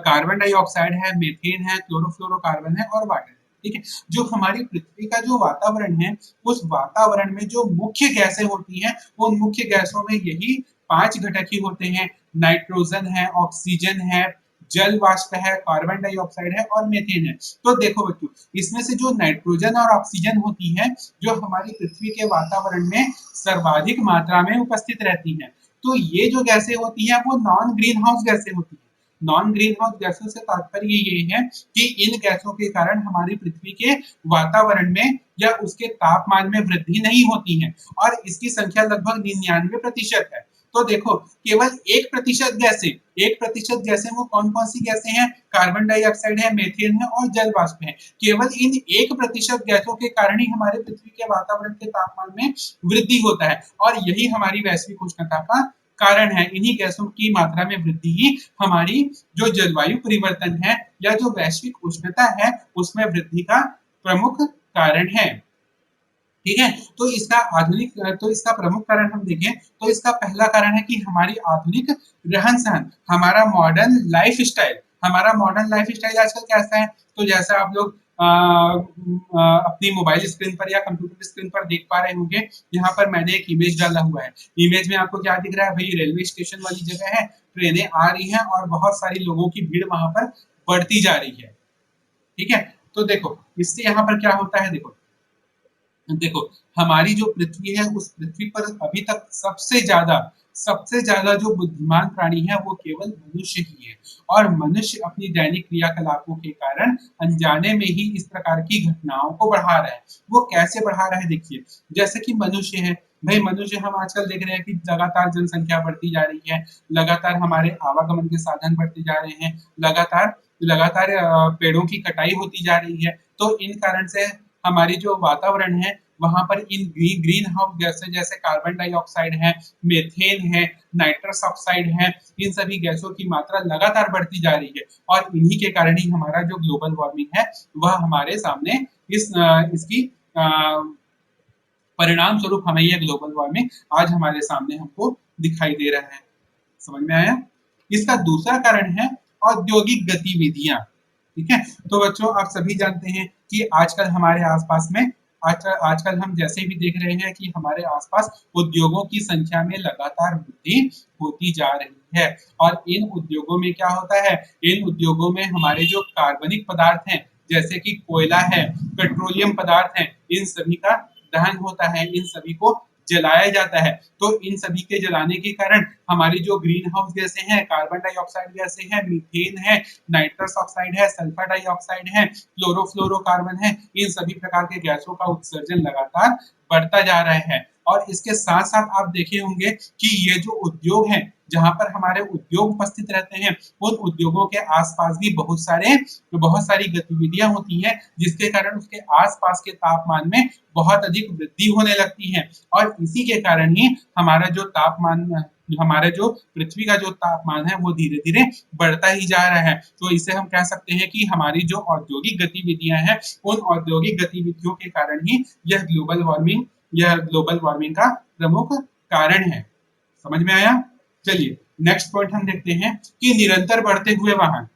कार्बन डाइऑक्साइड है, मीथेन है, क्लोरोफ्लोरोकार्बन है और वाटर है, ठीक है। जो हमारी पृथ्वी का जो वातावरण है, उस वातावरण में जो मुख्य गैसें होती हैं, उन मुख्य गैसों में यही 5 घटक ही होते हैं। नाइट्रोजन है, ऑक्सीजन है, जल वाष्प है, कार्बन डाइऑक्साइड है और मीथेन है। तो देखो बच्चों, इसमें से जो नाइट्रोजन और ऑक्सीजन होती है, जो हमारी पृथ्वी के वातावरण में सर्वाधिक मात्रा में उपस्थित रहती है, तो ये जो गैसें होती हैं वो नॉन ग्रीन हाउस गैसें होती हैं। नॉन ग्रीन हाउस गैसों से तात्पर्य ये है कि इन गैसों के कारण हमारी पृथ्वी के वातावरण में या उसके तापमान में वृद्धि नहीं होती है, और इसकी संख्या लगभग 99% है। तो देखो, केवल 1% गैसें, 1% गैसें वो कौन कौन सी गैसें हैं? कार्बन डाइऑक्साइड है, मीथेन है और जल वाष्प है। केवल इन 1% गैसों के कारण ही हमारे पृथ्वी के वातावरण के तापमान में वृद्धि होता है, और यही हमारी वैश्विक उष्णता का कारण है। इन्हीं गैसों की मात्रा में वृद्धि ही हमारी जो जलवायु परिवर्तन है या जो वैश्विक उष्णता है उसमें वृद्धि का प्रमुख कारण है, ठीक है। तो इसका प्रमुख कारण हम देखें तो इसका पहला कारण है कि हमारी आधुनिक रहन सहन, हमारा मॉडर्न लाइफ स्टाइल। हमारा मॉडर्न लाइफ स्टाइल आजकल कैसा है, तो जैसा आप लोग अपनी मोबाइल स्क्रीन पर या कंप्यूटर स्क्रीन पर देख पा रहे होंगे, यहाँ पर मैंने एक इमेज डाला हुआ है। इमेज में आपको क्या दिख रहा है भाई? रेलवे स्टेशन वाली जगह है, ट्रेनें आ रही हैं और बहुत सारी लोगों की भीड़ वहां पर बढ़ती जा रही है, ठीक है। तो देखो इससे यहाँ पर क्या होता है, देखो देखो हमारी जो पृथ्वी है, उस पृथ्वी पर अभी तक सबसे ज्यादा जो बुद्धिमान प्राणी है वो केवल मनुष्य ही है। और मनुष्य अपनी दैनिक क्रियाकलापों के कारण अनजाने में ही इस प्रकार की घटनाओं को बढ़ा रहा है। वो कैसे बढ़ा रहा है, देखिए जैसे कि मनुष्य है भाई, मनुष्य हम आजकल देख रहे हैं कि लगातार जनसंख्या बढ़ती जा रही है, लगातार हमारे आवागमन के साधन बढ़ते जा रहे हैं, लगातार लगातार पेड़ों की कटाई होती जा रही है। तो इन कारण से हमारी जो वातावरण है वहां पर इन ग्रीन हाउस गैसें जैसे कार्बन डाइऑक्साइड है, मीथेन है, नाइट्रस ऑक्साइड है, इन सभी गैसों की मात्रा लगातार बढ़ती जा रही है। और इन्हीं के कारण ही हमारा जो ग्लोबल वार्मिंग है वह हमारे सामने इसकी परिणाम स्वरूप हमें यह ग्लोबल वार्मिंग आज हमारे सामने हमको दिखाई दे रहा है। समझ में आया? इसका दूसरा कारण है औद्योगिक गतिविधियां, ठीक है। तो बच्चों आप सभी जानते हैं कि आजकल हमारे आसपास में आजकल हम जैसे भी देख रहे हैं कि हमारे आसपास उद्योगों की संख्या में लगातार वृद्धि होती जा रही है। और इन उद्योगों में क्या होता है, इन उद्योगों में हमारे जो कार्बनिक पदार्थ हैं जैसे कि कोयला है, पेट्रोलियम पदार्थ है, इन सभी का दहन होता है, इन सभी को जलाया जाता है। तो इन सभी के जलाने के कारण हमारी जो ग्रीन हाउस गैसें हैं, कार्बन डाइऑक्साइड गैसें हैं, मीथेन है, नाइट्रस ऑक्साइड है, सल्फर डाइऑक्साइड है, क्लोरोफ्लोरोकार्बन है, इन सभी प्रकार के गैसों का उत्सर्जन लगातार बढ़ता जा रहा है। और इसके साथ साथ आप देखे होंगे कि ये जो उद्योग हैं, जहां पर हमारे उद्योग उपस्थित रहते हैं, उन उद्योगों के आसपास भी बहुत सारी गतिविधियां होती हैं, जिसके कारण उसके आसपास के तापमान में बहुत अधिक वृद्धि होने लगती है। और इसी के कारण ही हमारे जो पृथ्वी का जो तापमान है वो धीरे धीरे बढ़ता ही जा रहा है। तो इसे हम कह सकते हैं कि हमारी जो औद्योगिक गतिविधियां हैं, उन औद्योगिक गतिविधियों के कारण ही यह ग्लोबल वार्मिंग का प्रमुख कारण है। समझ में आया? चलिए नेक्स्ट पॉइंट हम देखते हैं कि निरंतर बढ़ते हुए वाहन।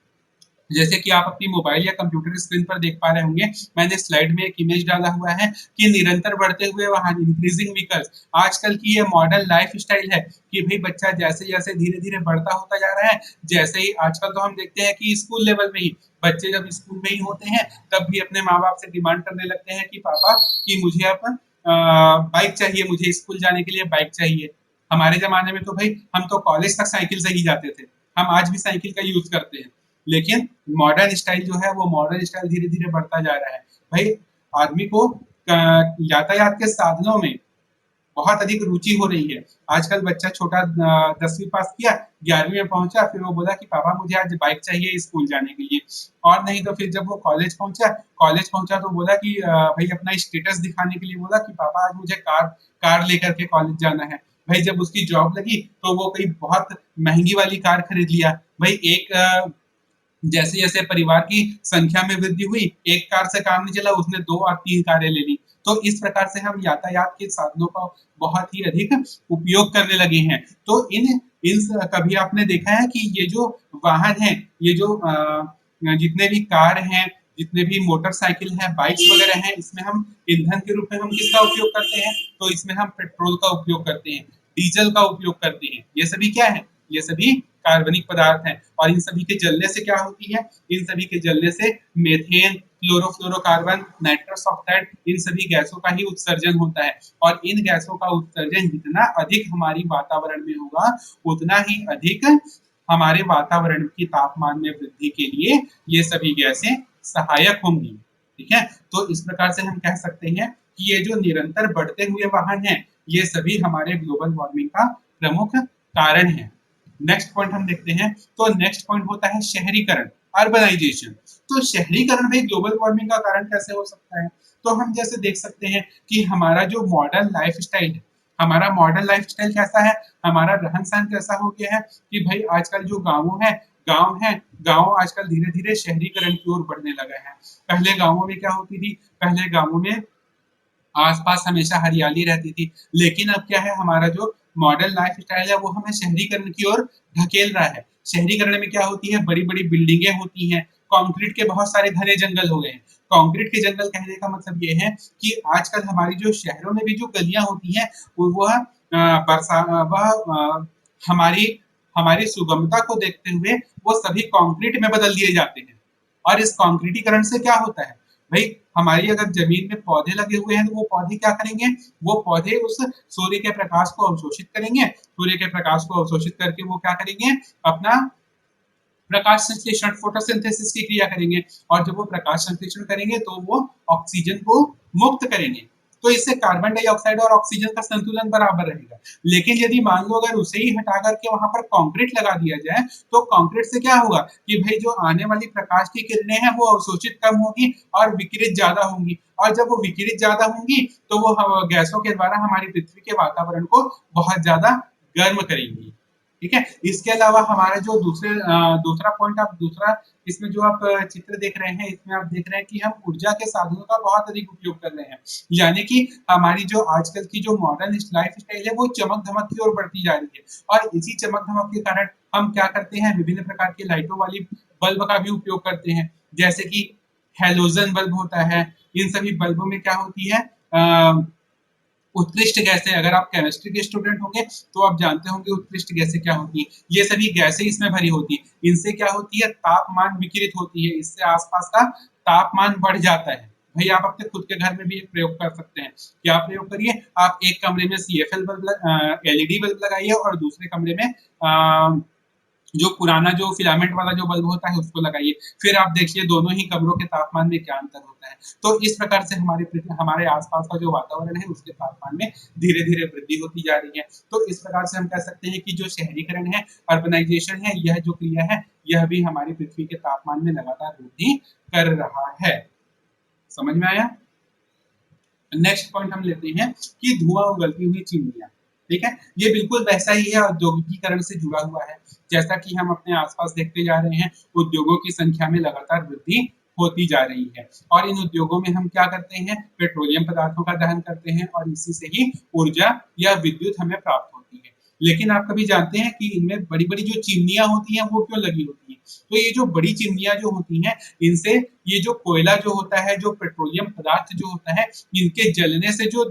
जैसे कि आप अपनी मोबाइल या कंप्यूटर स्क्रीन पर देख पा रहे होंगे, मैंने स्लाइड में एक इमेज डाला हुआ है कि निरंतर बढ़ते हुए वाहन, इंक्रीजिंग व्हीकल्स। आजकल की ये मॉडर्न लाइफ स्टाइल है कि भाई बच्चा जैसे जैसे धीरे धीरे बढ़ता होता जा रहा है, जैसे ही आजकल तो हम देखते हैं कि स्कूल लेवल में ही बच्चे जब स्कूल में ही होते हैं तब भी अपने माँ बाप से डिमांड करने लगते हैं कि पापा कि मुझे अब बाइक चाहिए, मुझे स्कूल जाने के लिए बाइक चाहिए। हमारे जमाने में तो भाई हम तो कॉलेज तक साइकिल से ही जाते थे, हम आज भी साइकिल का यूज करते हैं। लेकिन मॉडर्न स्टाइल जो है वो मॉडर्न स्टाइल धीरे धीरे बढ़ता जा रहा है। भाई आदमी को यातायात के साधनों में बहुत अधिक रुचि हो रही है। आजकल बच्चा छोटा 10वीं पास किया, 11वीं में पहुंचा, फिर वो बोला कि पापा मुझे आज बाइक चाहिए स्कूल जाने के लिए। और नहीं तो फिर जब वो कॉलेज पहुंचा तो बोला कि भाई अपना स्टेटस दिखाने के लिए बोला कि पापा आज मुझे कार कार लेकर के कॉलेज जाना है। भाई जब उसकी जॉब लगी तो वो कोई बहुत महंगी वाली कार खरीद लिया। भाई एक जैसे जैसे परिवार की संख्या में वृद्धि हुई, एक कार से काम नहीं चला, उसने 2 और 3 कारें ले ली। तो इस प्रकार से हम यातायात के साधनों का बहुत ही अधिक उपयोग करने लगे हैं। तो कभी आपने देखा है कि ये जो वाहन है, ये जो जितने भी कार हैं, जितने भी मोटरसाइकिल हैं, बाइक्स वगैरह हैं, इसमें हम ईंधन के रूप में हम किसका उपयोग करते हैं? तो इसमें हम पेट्रोल का उपयोग करते हैं, डीजल का उपयोग करते हैं। ये सभी क्या है? ये सभी कार्बनिक पदार्थ हैं। और इन सभी के जलने से क्या होती है? इन सभी के जलने से मेथेन, क्लोरोफ्लोरोकार्बन, नाइट्रस ऑक्साइड, इन सभी गैसों का ही उत्सर्जन होता है। और इन गैसों का उत्सर्जन जितना अधिक हमारी वातावरण में होगा, उतना ही अधिक हमारे वातावरण की तापमान में वृद्धि के लिए ये सभी गैसें सहायक होंगी। ठीक है? तो इस प्रकार से हम कह सकते हैं कि ये जो निरंतर बढ़ते हुए वाहन हैं, ये सभी हमारे ग्लोबल वार्मिंग का प्रमुख कारण है। नेक्स्ट पॉइंट हम देखते हैं। तो नेक्स्ट पॉइंट होता है शहरीकरण, अर्बनाइजेशन। तो शहरीकरण भी ग्लोबल वार्मिंग का कारण कैसे हो सकता है? तो हम जैसे देख सकते हैं कि हमारा जो मॉडर्न लाइफस्टाइल है, हमारा मॉडर्न लाइफस्टाइल कैसा है, हमारा रहन सहन कैसा हो गया है कि भाई आजकल जो गाँव आजकल धीरे धीरे शहरीकरण की ओर बढ़ने लगा है। पहले गाँवों में क्या होती थी? पहले गाँवों में आसपास हमेशा हरियाली रहती थी। लेकिन अब क्या है, हमारा जो मॉडर्न लाइफस्टाइल है वो हमें शहरीकरण की ओर ढकेल रहा है। शहरीकरण में क्या होती है? बड़ी-बड़ी बिल्डिंगें होती हैं, कंक्रीट के बहुत सारे घने जंगल हो गए हैं। कंक्रीट के जंगल कहने का मतलब ये है कि आजकल हमारी जो शहरों में भी जो गलियाँ होती हैं, वो वह हमारी हमारी सुगमता को देखते हुए वो सभी कंक्रीट में बदल दिए जाते हैं। और इस कंक्रीटीकरण से क्या होता है? भाई हमारी अगर जमीन में पौधे लगे हुए हैं तो वो पौधे क्या करेंगे? वो पौधे उस सूर्य के प्रकाश को अवशोषित करेंगे। सूर्य के प्रकाश को अवशोषित करके वो क्या करेंगे? अपना प्रकाश संश्लेषण, फोटोसिंथेसिस की क्रिया करेंगे। और जब वो प्रकाश संश्लेषण करेंगे तो वो ऑक्सीजन को मुक्त करेंगे। तो इससे कार्बन डाइऑक्साइड और ऑक्सीजन का संतुलन बराबर रहेगा। लेकिन यदि मान लो अगर उसे ही हटा करके वहां पर कंक्रीट लगा दिया जाए, तो कंक्रीट से क्या होगा कि भाई जो आने वाली प्रकाश की किरणें हैं वो अवशोषित कम होगी और विकिरित ज्यादा होंगी। और जब वो विकिरित ज्यादा होंगी तो वो गैसों के द्वारा हमारी पृथ्वी के वातावरण को बहुत ज्यादा गर्म करेंगी। ठीक है? इसके अलावा हमारा जो दूसरा पॉइंट, आप दूसरा इसमें जो आप चित्र देख रहे हैं, इसमें आप देख रहे हैं कि हम ऊर्जा के साधनों का बहुत अधिक उपयोग कर रहे हैं। यानी कि हमारी जो आजकल की जो मॉडर्न लाइफस्टाइल है वो चमक-धमक की ओर बढ़ती जा रही है। और इसी चमक-धमक के कारण हम क्या करते हैं, विभिन्न प्रकार के लाइटों वाली बल्ब का भी उपयोग करते हैं। जैसे कि हैलोजन बल्ब होता है। इन सभी बल्बों में क्या होती है, उत्कृष्ट गैसें, अगर आप केमिस्ट्री के स्टूडेंट होंगे तो आप जानते होंगे उत्कृष्ट गैसें क्या होती हैं। ये सभी गैसें इसमें भरी होती हैं। इनसे क्या होती है, तापमान विकिरित होती है। इससे आसपास का तापमान बढ़ जाता है। भाई आप अपने खुद के घर में भी एक प्रयोग कर सकते हैं। क्या प्रयोग करिए, आप एक कमरे में सीएफएल बल्ब, एलईडी बल्ब लगाइए और दूसरे कमरे में जो पुराना जो फिलामेंट वाला जो बल्ब होता है उसको लगाइए। फिर आप देखिए दोनों ही कमरों के तापमान में क्या अंतर होता है। तो इस प्रकार से हमारे आसपास का जो वातावरण है उसके तापमान में धीरे धीरे वृद्धि होती जा रही है। तो इस प्रकार से हम कह सकते हैं कि जो शहरीकरण है, अर्बनाइजेशन है, यह जो क्रिया है, यह भी हमारी पृथ्वी के तापमान में लगातार वृद्धि कर रहा है। समझ में आया? नेक्स्ट पॉइंट हम लेते हैं कि धुआं उगलती हुई चिमनियां। ठीक है? ये बिल्कुल वैसा ही है, औद्योगिकीकरण से जुड़ा हुआ है। जैसा कि हम अपने आसपास देखते जा रहे हैं, उद्योगों की संख्या में लगातार वृद्धि होती जा रही है। और इन उद्योगों में हम क्या करते हैं, पेट्रोलियम पदार्थों का दहन करते हैं और इसी से ही ऊर्जा या विद्युत हमें प्राप्त होती है। लेकिन आप कभी जानते हैं कि इनमें बड़ी बड़ी जो चिमनियां होती हैं वो क्यों लगी होती हैं? तो ये जो बड़ी चिमनियां जो होती हैं, इनसे ये जो कोयला जो होता है, जो पेट्रोलियम पदार्थ जो होता है, इनके जलने से जो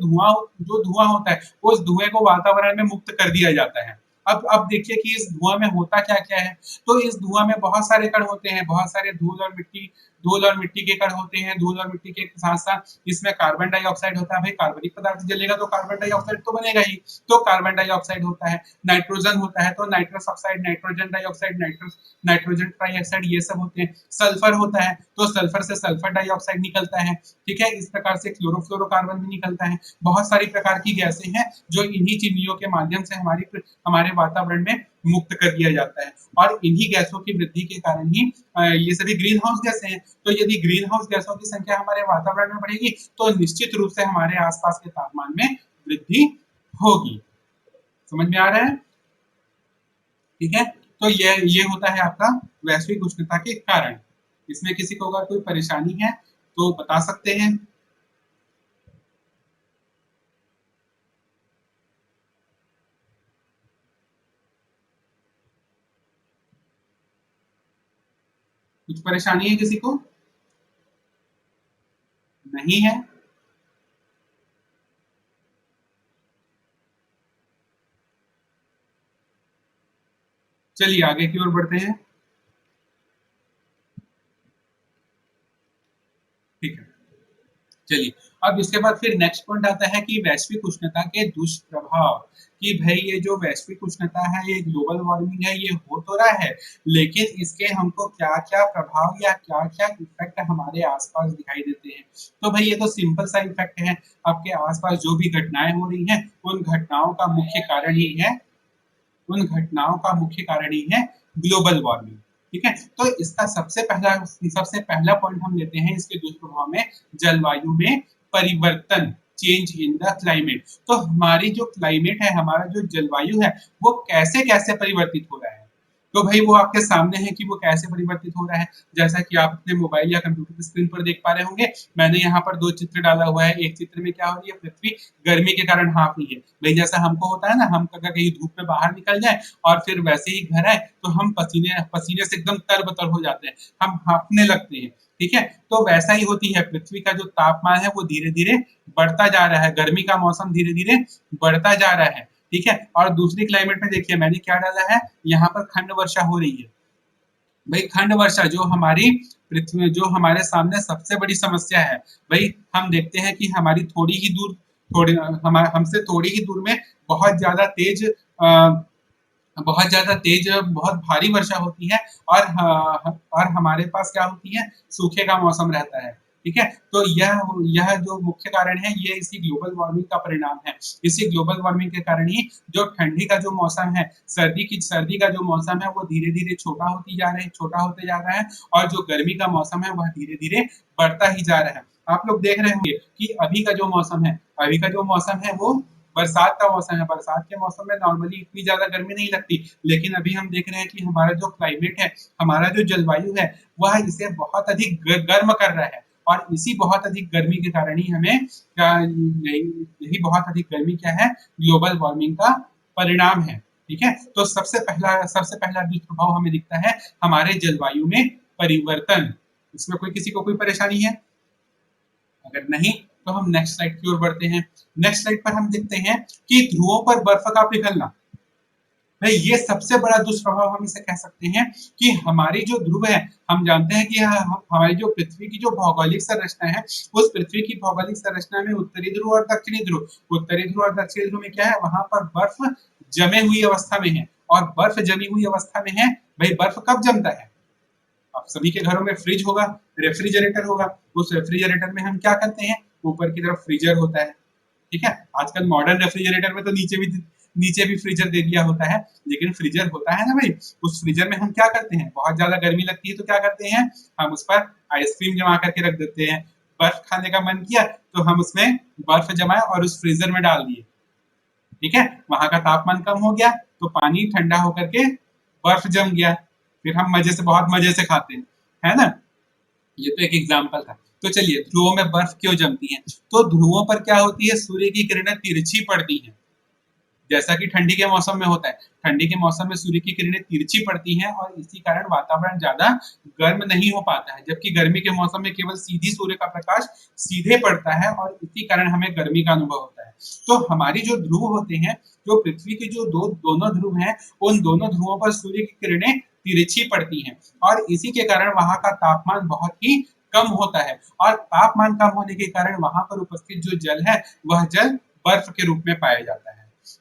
धुआं होता है, उस धुएं को वातावरण में मुक्त कर दिया जाता है। अब देखिए कि इस धुआं में होता क्या क्या है। तो इस धुआं में बहुत सारे कण होते हैं, बहुत सारे धूल और मिट्टी धूल और मिट्टी के कण होते हैं, धूल और मिट्टी के साथ साथ इसमें कार्बन डाइऑक्साइड होता है। भाई कार्बनिक पदार्थ जलेगा तो कार्बन डाइऑक्साइड तो बनेगा ही, तो कार्बन डाइऑक्साइड होता है। नाइट्रोजन होता है तो nitrous oxide, nitrogen dioxide, nitrogen trioxide, ये सब होते हैं। सल्फर होता है तो सल्फर से सल्फर डाइऑक्साइड निकलता है, ठीक है। इस प्रकार से क्लोरोफ्लोरोकार्बन भी निकलता है। बहुत सारी प्रकार की गैसें हैं जो इन्हीं चिमनियों के माध्यम से हमारे वातावरण में मुक्त कर दिया जाता है, और इन्हीं गैसों की वृद्धि के कारण ही ये सभी ग्रीन हाउस गैसें हैं। तो यदि ग्रीन हाउस गैसों की संख्या हमारे वातावरण में बढ़ेगी तो निश्चित रूप से हमारे आसपास के तापमान में वृद्धि होगी। समझ में आ रहा है? ठीक है, तो ये होता है आपका वैश्विक उष्णता के कारण। इसमें किसी को अगर कोई परेशानी है तो बता सकते हैं। कुछ परेशानी है किसी को? नहीं है? चलिए आगे की ओर बढ़ते हैं। ठीक है, चलिए अब इसके बाद फिर नेक्स्ट पॉइंट आता है कि वैश्विक उष्णता के दुष्प्रभाव। कि भाई ये जो वैश्विक उष्णता है, ये ग्लोबल वार्मिंग है, ये हो तो रहा है, लेकिन इसके हमको क्या क्या प्रभाव या क्या क्या इफेक्ट हमारे आसपास दिखाई देते हैं। तो भाई ये तो सिंपल सा इफेक्ट है। आपके आसपास जो भी घटनाएं हो रही हैं उन घटनाओं का मुख्य कारण ही है, उन घटनाओं का मुख्य कारण ही है ग्लोबल वार्मिंग। ठीक है, तो इसका सबसे पहला पॉइंट हम लेते हैं इसके दुष्प्रभाव में, जलवायु में परिवर्तन, चेंज इन द क्लाइमेट। तो हमारी जो क्लाइमेट है, हमारा जो जलवायु है, वो कैसे कैसे परिवर्तित हो रहा है। तो भाई वो आपके सामने है कि वो कैसे परिवर्तित हो रहा है। जैसा कि आप अपने मोबाइल या कंप्यूटर की स्क्रीन पर देख पा रहे होंगे, मैंने यहाँ पर दो चित्र डाला हुआ है। एक चित्र में क्या हो रही है, पृथ्वी गर्मी के कारण हाँफ रही है। भाई जैसा हमको होता है ना, हम अगर कहीं धूप में बाहर निकल जाए और फिर वैसे ही घर आए तो हम पसीने पसीने से एकदम तरबतर हो जाते हैं, हम हाँफने लगते हैं। ठीक है, तो वैसा ही होती है, पृथ्वी का जो तापमान है वो धीरे धीरे बढ़ता जा रहा है, गर्मी का मौसम धीरे धीरे बढ़ता जा रहा है। ठीक है, और दूसरी क्लाइमेट में देखिए मैंने क्या डाला है, यहाँ पर खंड वर्षा हो रही है। भाई खंड वर्षा जो हमारी पृथ्वी, जो हमारे सामने सबसे बड़ी समस्या है। भाई हम देखते हैं कि हमारी थोड़ी ही दूर, थोड़ी हमसे थोड़ी ही दूर में बहुत ज्यादा तेज बहुत ज्यादा तेज बहुत भारी वर्षा होती है, और हमारे पास क्या होती है, सूखे का मौसम रहता है। ठीक है, तो यह जो मुख्य कारण है, ये इसी ग्लोबल वार्मिंग का परिणाम है। इसी ग्लोबल वार्मिंग के कारण ही जो ठंडी का जो मौसम है, सर्दी का जो मौसम है, वो धीरे धीरे छोटा होते जा रहा है, और जो गर्मी का मौसम है वह धीरे धीरे बढ़ता ही जा रहा है। आप लोग देख रहे होंगे कि अभी का जो मौसम है वो बरसात का मौसम है। बरसात के मौसम में नॉर्मली इतनी ज्यादा गर्मी नहीं लगती, लेकिन अभी हम देख रहे हैं कि हमारा जो क्लाइमेट है, हमारा जो जलवायु है, वह इसे बहुत अधिक गर्म कर रहा है। और इसी बहुत अधिक गर्मी के कारण ही हमें यही बहुत अधिक गर्मी क्या है, ग्लोबल वार्मिंग का परिणाम है। ठीक है, तो सबसे पहला दुष्प्रभाव हमें दिखता है हमारे जलवायु में परिवर्तन। इसमें किसी को कोई परेशानी है? अगर नहीं तो हम नेक्स्ट स्लाइड की ओर बढ़ते हैं। नेक्स्ट स्लाइड पर हम देखते हैं कि ध्रुवों पर बर्फ का पिघलना। भाई ये सबसे बड़ा दुष्प्रभाव हम इसे कह सकते हैं कि हमारी जो ध्रुव है, हम जानते हैं कि हमारी जो पृथ्वी की जो भौगोलिक संरचना है, उस पृथ्वी की भौगोलिक संरचना में उत्तरी ध्रुव और दक्षिणी ध्रुव, उत्तरी ध्रुव और दक्षिणी ध्रुव में क्या है, वहां पर बर्फ जमे हुई अवस्था में है। और बर्फ जमी हुई अवस्था में है, भाई बर्फ कब जमता है? आप सभी के घरों में फ्रिज होगा, रेफ्रिजरेटर होगा। उस रेफ्रिजरेटर में हम क्या करते हैं, ऊपर की तरफ फ्रीजर होता है। ठीक है, आजकल मॉडर्न रेफ्रिजरेटर में तो नीचे भी फ्रीजर दे दिया होता है, लेकिन फ्रीजर होता है ना भाई, उस फ्रीजर में हम क्या करते हैं, बहुत ज्यादा गर्मी लगती है तो क्या करते हैं, हम उस पर आइसक्रीम जमा करके रख देते हैं। बर्फ खाने का मन किया तो हम उसमें बर्फ जमाए और उस फ्रीजर में डाल दिए। ठीक है, वहां का तापमान कम हो गया तो पानी ठंडा होकर के बर्फ जम गया, फिर हम बहुत मजे से खाते हैं, है ना। ये तो एक एग्जाम्पल था। तो चलिए, ध्रुवों में बर्फ क्यों जमती है? तो ध्रुवों पर क्या होती है, सूर्य की किरणें तिरछी पड़ती हैं, जैसा कि ठंडी के मौसम में होता है। ठंडी के मौसम में सूर्य की किरणें तिरछी पड़ती हैं और इसी कारण वातावरण ज्यादा गर्म नहीं हो पाता है, जबकि गर्मी के मौसम में केवल सीधी सूर्य का प्रकाश सीधे पड़ता है और इसी कारण हमें गर्मी का अनुभव होता है। तो हमारी जो ध्रुव होते हैं, जो पृथ्वी के जो दोनों ध्रुव हैं, उन दोनों ध्रुवों पर सूर्य की किरणें तिरछी पड़ती हैं और इसी के कारण वहां का तापमान बहुत ही कम होता है और तापमान कम होने के कारण वहां पर उपस्थित जो जल है वह जल बर्फ के रूप में पाया जाता है।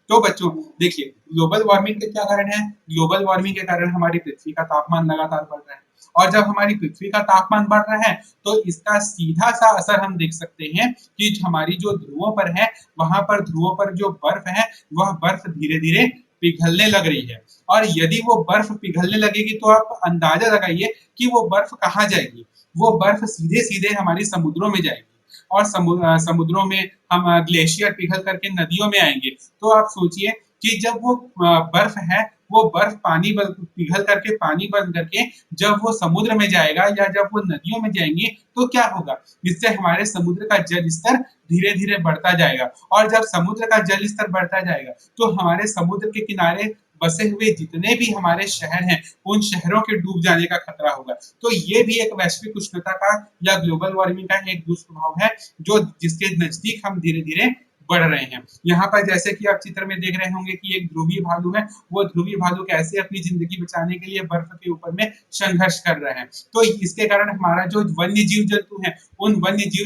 तो बच्चों देखिए, ग्लोबल वार्मिंग के क्या कारण है? ग्लोबल वार्मिंग के कारण हमारी पृथ्वी का तापमान लगातार बढ़ रहा है और जब हमारी पृथ्वी का तापमान बढ़ रहा है तो इसका सीधा सा असर हम देख सकते हैं कि हमारी जो ध्रुवों पर है, वहां पर ध्रुवों पर जो बर्फ है वह बर्फ धीरे धीरे पिघलने लग रही है और यदि वो बर्फ पिघलने लगेगी तो आप अंदाजा लगाइए कि वो बर्फ कहाँ जाएगी। वो बर्फ सीधे सीधे हमारी समुद्रों में जाएगी और समुद्रों में हम ग्लेशियर पिघल करके नदियों में आएंगे। तो आप सोचिए कि जब वो बर्फ है, वो बर्फ पानी पिघल करके पानी बन करके जब वो समुद्र में जाएगा या जब वो नदियों में जाएंगे तो क्या होगा? इससे हमारे समुद्र का जल स्तर धीरे धीरे बढ़ता जाएगा और जब समुद्र का जल स्तर बढ़ता जाएगा तो हमारे समुद्र के किनारे बसे हुए जितने भी हमारे शहर हैं उन शहरों के डूब जाने का खतरा होगा। तो ये भी एक वैश्विक उष्णता का या ग्लोबल वार्मिंग का एक दुष्प्रभाव है जो जिसके नजदीक हम धीरे धीरे बढ़ रहे हैं। यहाँ पर जैसे कि आप चित्र में देख रहे होंगे कि एक ध्रुवीय भालू है, वो ध्रुवीय भालू कैसे अपनी जिंदगी बचाने के लिए बर्फ के ऊपर में संघर्ष कर रहे हैं। तो इसके कारण हमारा जो वन्य जीव जंतु है उन वन्य जीव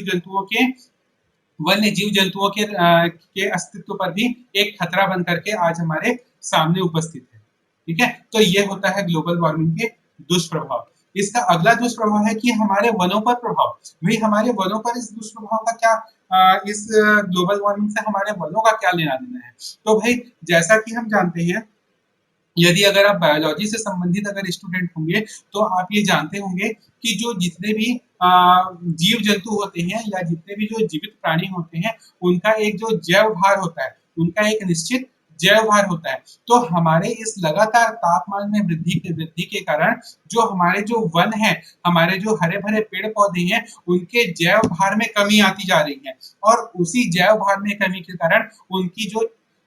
जंतुओं के अस्तित्व पर भी एक खतरा बन करके आज हमारे सामने उपस्थित है। ठीक है, तो ये होता है ग्लोबल वार्मिंग के दुष्प्रभाव। इसका अगला दुष्प्रभाव है कि हमारे वनों पर प्रभाव। भाई हमारे वनों पर इस दुष्प्रभाव का क्या, इस ग्लोबल वार्मिंग से हमारे वनों का क्या लेना देना है? तो भाई जैसा कि हम जानते हैं, यदि अगर आप बायोलॉजी से संबंधित अगर स्टूडेंट होंगे तो आप ये जानते होंगे कि जो जितने भी जीव जंतु होते हैं या जितने भी जो जीवित प्राणी होते हैं उनका एक जो जैव भार होता है, उनका एक निश्चित जैव भार होता है। तो हमारे इस लगातार तापमान में वृद्धि के कारण जो हमारे जो वन है, हमारे जो हरे भरे पेड़ पौधे हैं उनके जैव भार में कमी आती जा रही है और उसी जैव भार में कमी के कारण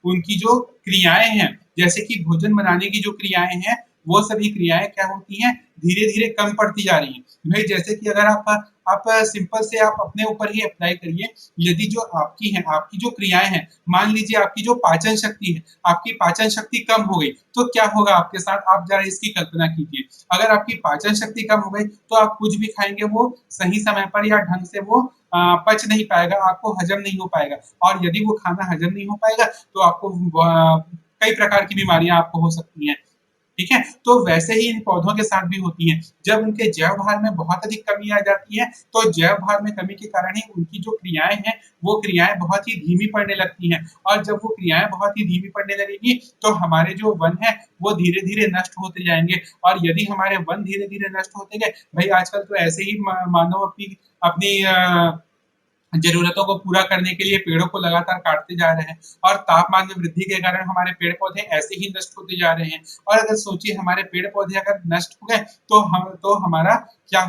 उनकी जो क्रियाएं हैं, जैसे कि भोजन बनाने की जो क्रियाएं हैं वो सभी क्रियाएं क्या होती हैं, धीरे धीरे कम पड़ती जा रही हैं। भाई जैसे कि अगर आप सिंपल से आप अपने ऊपर ही अप्लाई करिए, यदि जो आपकी जो क्रियाएं हैं, मान लीजिए आपकी जो पाचन शक्ति है, आपकी पाचन शक्ति कम हो गई तो क्या होगा आपके साथ, आप जरा इसकी कल्पना कीजिए। अगर आपकी पाचन शक्ति कम हो गई तो आप कुछ भी खाएंगे वो सही समय पर या ढंग से वो पच नहीं पाएगा, आपको हजम नहीं हो पाएगा और यदि वो खाना हजम नहीं हो पाएगा तो आपको कई प्रकार की बीमारियां आपको हो सकती हैं। ठीक है, तो वैसे ही इन पौधों के साथ भी होती हैं। जब उनके जैव भार में बहुत अधिक कमी आ जाती है तो जैव भार में कमी के कारण ही उनकी जो क्रियाएं हैं वो क्रियाएं बहुत ही धीमी पड़ने लगती हैं और जब वो क्रियाएं बहुत ही धीमी पड़ने लगेगी तो हमारे जो वन है वो धीरे धीरे नष्ट होते जाएंगे और यदि हमारे वन धीरे धीरे नष्ट होते गए, भाई आजकल तो ऐसे ही मानव अपनी अपनी जरूरतों को पूरा करने के लिए पेड़ों को लगातार काटते जा रहे हैं और तापमान में वृद्धि के कारण हमारे पेड़ पौधे ऐसे ही नष्ट होते जा रहे हैं। और अगर सोचिए हमारे पेड़ पौधे अगर नष्ट हो गए तो हमारा क्या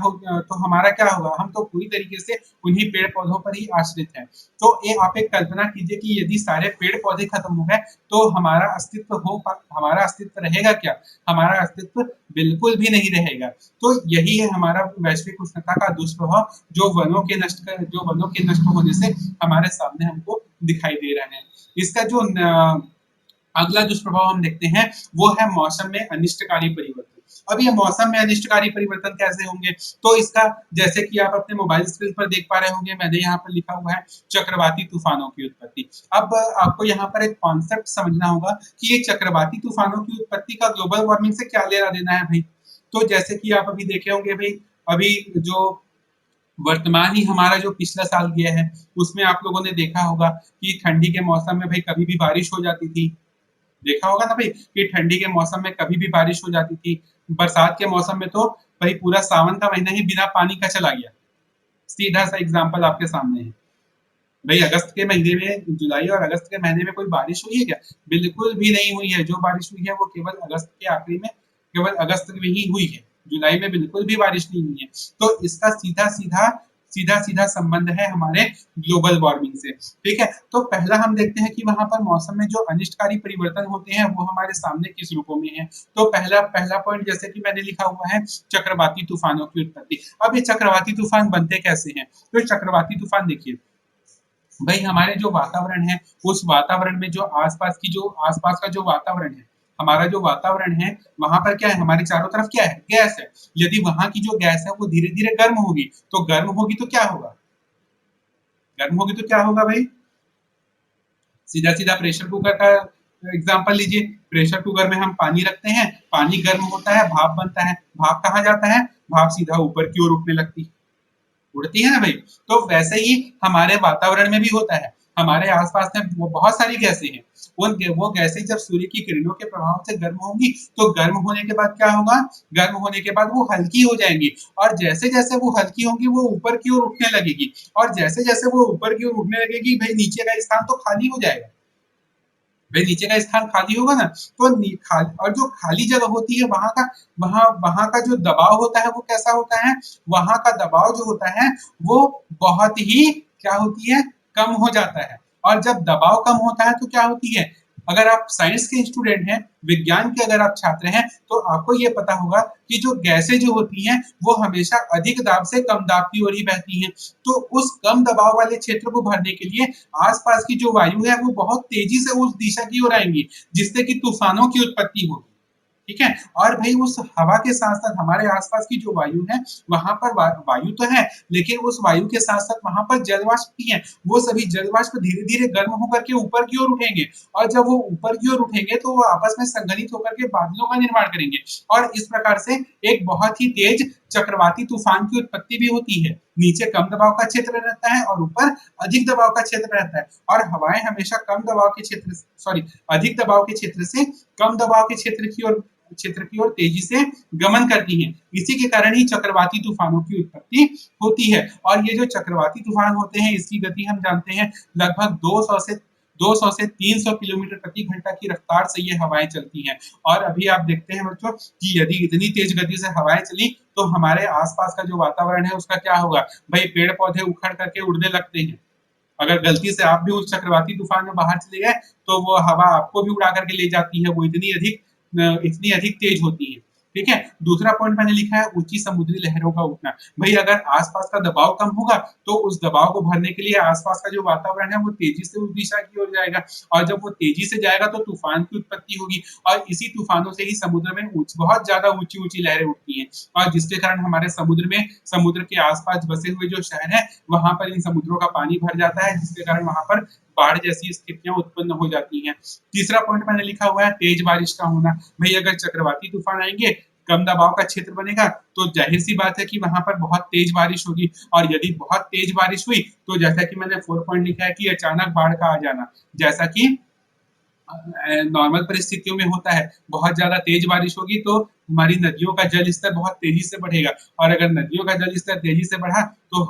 होगा, हम तो पूरी तरीके से उन्हीं पेड़ पौधों पर ही आश्रित हैं। तो ये आप एक कल्पना कीजिए कि यदि सारे पेड़ पौधे खत्म हो गए तो हमारा अस्तित्व रहेगा क्या? हमारा अस्तित्व बिल्कुल भी नहीं रहेगा। तो यही है हमारा वैश्विक उष्णता का दुष्प्रभाव जो वनों के नष्ट होने से हमारे सामने हमको दिखाई दे रहा है। इसका जो अगला दुष्प्रभाव हम देखते हैं वो है मौसम में अनिष्टकारी परिवर्तन। अब ये मौसम में अनिष्टकारी परिवर्तन कैसे होंगे? तो इसका जैसे कि आप अपने मोबाइल स्क्रीन पर देख पा रहे होंगे, मैंने यहाँ पर लिखा हुआ है चक्रवाती तूफानों की उत्पत्ति। अब आपको यहाँ पर एक कॉन्सेप्ट समझना होगा कि ये चक्रवाती तूफानों की उत्पत्ति का ग्लोबल वार्मिंग से क्या लेना देना है भाई। तो जैसे कि आप अभी देखे होंगे भाई, अभी जो वर्तमान ही हमारा जो पिछला साल गया है उसमें आप लोगों ने देखा होगा कि ठंडी के मौसम में भाई कभी भी बारिश हो जाती थी। देखा होगा ना भाई कि ठंडी के मौसम में कभी भी बारिश हो जाती थी। बरसात के मौसम में तो भाई पूरा सावन का महीना ही बिना पानी का चला गया। सीधा सा एग्जाम्पल आपके सामने है। भाई अगस्त के महीने में, जुलाई और अगस्त के महीने में कोई बारिश हुई है क्या? बिल्कुल भी नहीं हुई है। जो बारिश हुई है वो केवल अगस्त के आखिरी में, केवल अगस्त में ही हुई है। जुलाई में बिल्कुल भी बारिश नहीं हुई है। तो इसका सीधा सीधा संबंध है हमारे ग्लोबल वार्मिंग से। ठीक है, तो पहला हम देखते हैं कि वहां पर मौसम में जो अनिष्टकारी परिवर्तन होते हैं वो हमारे सामने किस रूपों में है। तो पहला पहला पॉइंट जैसे कि मैंने लिखा हुआ है चक्रवाती तूफानों की उत्पत्ति। अब ये चक्रवाती तूफान बनते कैसे हैं? तो चक्रवाती तूफान देखिए भाई, हमारे जो वातावरण है उस वातावरण में जो आसपास का जो वातावरण है हमारा जो वातावरण है वहां पर क्या है, हमारे चारों तरफ क्या है, गैस है। यदि वहां की जो गैस है वो धीरे धीरे गर्म होगी, तो गर्म होगी तो क्या होगा, गर्म होगी तो क्या होगा भाई, सीधा सीधा प्रेशर कुकर का एग्जांपल लीजिए। प्रेशर कुकर में हम पानी रखते हैं, पानी गर्म होता है, भाप बनता है, भाप कहाँ जाता है, भाप सीधा ऊपर की ओर उठने लगती है, उड़ती है ना भाई। तो वैसे ही हमारे वातावरण में भी होता है, हमारे आसपास में वो बहुत सारी गैसें हैं, वो गैसें जब सूर्य की किरणों के प्रभाव से गर्म होंगी, तो गर्म होने के बाद क्या होगा, गर्म होने के बाद वो हल्की हो जाएंगी, और जैसे जैसे वो हल्की होंगी वो ऊपर की ओर उठने लगेगी, और जैसे जैसे वो ऊपर की ओर उठने लगेगी भाई नीचे का स्थान तो खाली हो जाएगा, भाई नीचे का स्थान खाली होगा ना, तो और जो खाली जगह होती है वहां का जो दबाव होता है वो कैसा होता है, वहां का दबाव जो होता है वो बहुत ही क्या होती है, कम हो जाता है। और जब दबाव कम होता है तो क्या होती है, अगर आप साइंस के स्टूडेंट हैं, विज्ञान के अगर आप छात्र हैं, तो आपको ये पता होगा कि जो गैसें जो होती हैं वो हमेशा अधिक दाब से कम दाब की ओर ही बहती हैं। तो उस कम दबाव वाले क्षेत्र को भरने के लिए आसपास की जो वायु है वो बहुत तेजी से उस दिशा की ओर आएंगी, जिससे कि तूफानों की उत्पत्ति होगी। ठीक है, और भाई उस हवा के साथ साथ हमारे आसपास की जो वायु है, वहां पर वायु तो है, लेकिन उस वायु के साथ साथ वहां पर जलवाष्प भी है, वो सभी जलवाष्प धीरे धीरे गर्म होकर के ऊपर की ओर उठेंगे, और जब वो ऊपर की ओर उठेंगे तो वो आपस में संघनित होकर के बादलों का निर्माण करेंगे, और इस प्रकार से एक बहुत ही तेज चक्रवाती तूफान की उत्पत्ति भी होती है। नीचे कम दबाव का क्षेत्र रहता है और ऊपर अधिक दबाव का क्षेत्र रहता है, और हवाएं हमेशा कम दबाव के क्षेत्र सॉरी अधिक दबाव के क्षेत्र से कम दबाव के क्षेत्र की ओर तेजी से गमन करती हैं। इसी के कारण ही चक्रवाती तूफानों की उत्पत्ति होती है। और ये जो चक्रवाती तूफान होते हैं इसकी गति हम जानते हैं लगभग 200 से 300 किलोमीटर प्रति घंटा की रफ्तार से ये हवाएं चलती हैं। और अभी आप देखते हैं बच्चों कि यदि इतनी तेज गति से हवाएं चली तो हमारे आसपास का जो वातावरण है उसका क्या होगा, भाई पेड़ पौधे उखड़ करके उड़ने लगते हैं। अगर गलती से आप भी उस चक्रवाती तूफान में बाहर चले गए तो वो हवा आपको भी उड़ा करके ले जाती है, वो इतनी अधिक तेज होती है। ठीक है, दूसरा पॉइंट मैंने लिखा है ऊंची समुद्री लहरों का उठना। भाई अगर आसपास का दबाव कम होगा तो उस दबाव को भरने के लिए आसपास का जो वातावरण है वो तेजी से उस दिशा की ओर जाएगा, और जब वो तेजी से जाएगा तो तूफान की उत्पत्ति होगी, और इसी तूफानों से ही समुद्र में बहुत ज्यादा ऊंची ऊंची लहरें उठती हैं, और जिसके कारण हमारे समुद्र के आसपास बसे हुए जो शहर है वहां पर इन समुद्रों का पानी भर जाता है, जिसके कारण वहां पर बाढ़ जैसी स्थितियां उत्पन्न हो जाती हैं। तीसरा पॉइंट मैंने लिखा हुआ है तेज बारिश का होना। भाई अगर चक्रवाती तूफान आएंगे, कम दबाव का क्षेत्र बनेगा, तो जाहिर सी बात है कि वहां पर बहुत तेज बारिश होगी, और यदि बहुत तेज बारिश हुई तो जैसा कि मैंने 4 पॉइंट लिखा है कि अचानक बाढ़ का आ जाना, जैसा कि नॉर्मल परिस्थितियों में होता है, बहुत ज्यादा तेज बारिश होगी तो हमारी नदियों का जल स्तर बहुत तेजी से बढ़ेगा, और अगर नदियों का जल स्तर तेजी से बढ़ा तो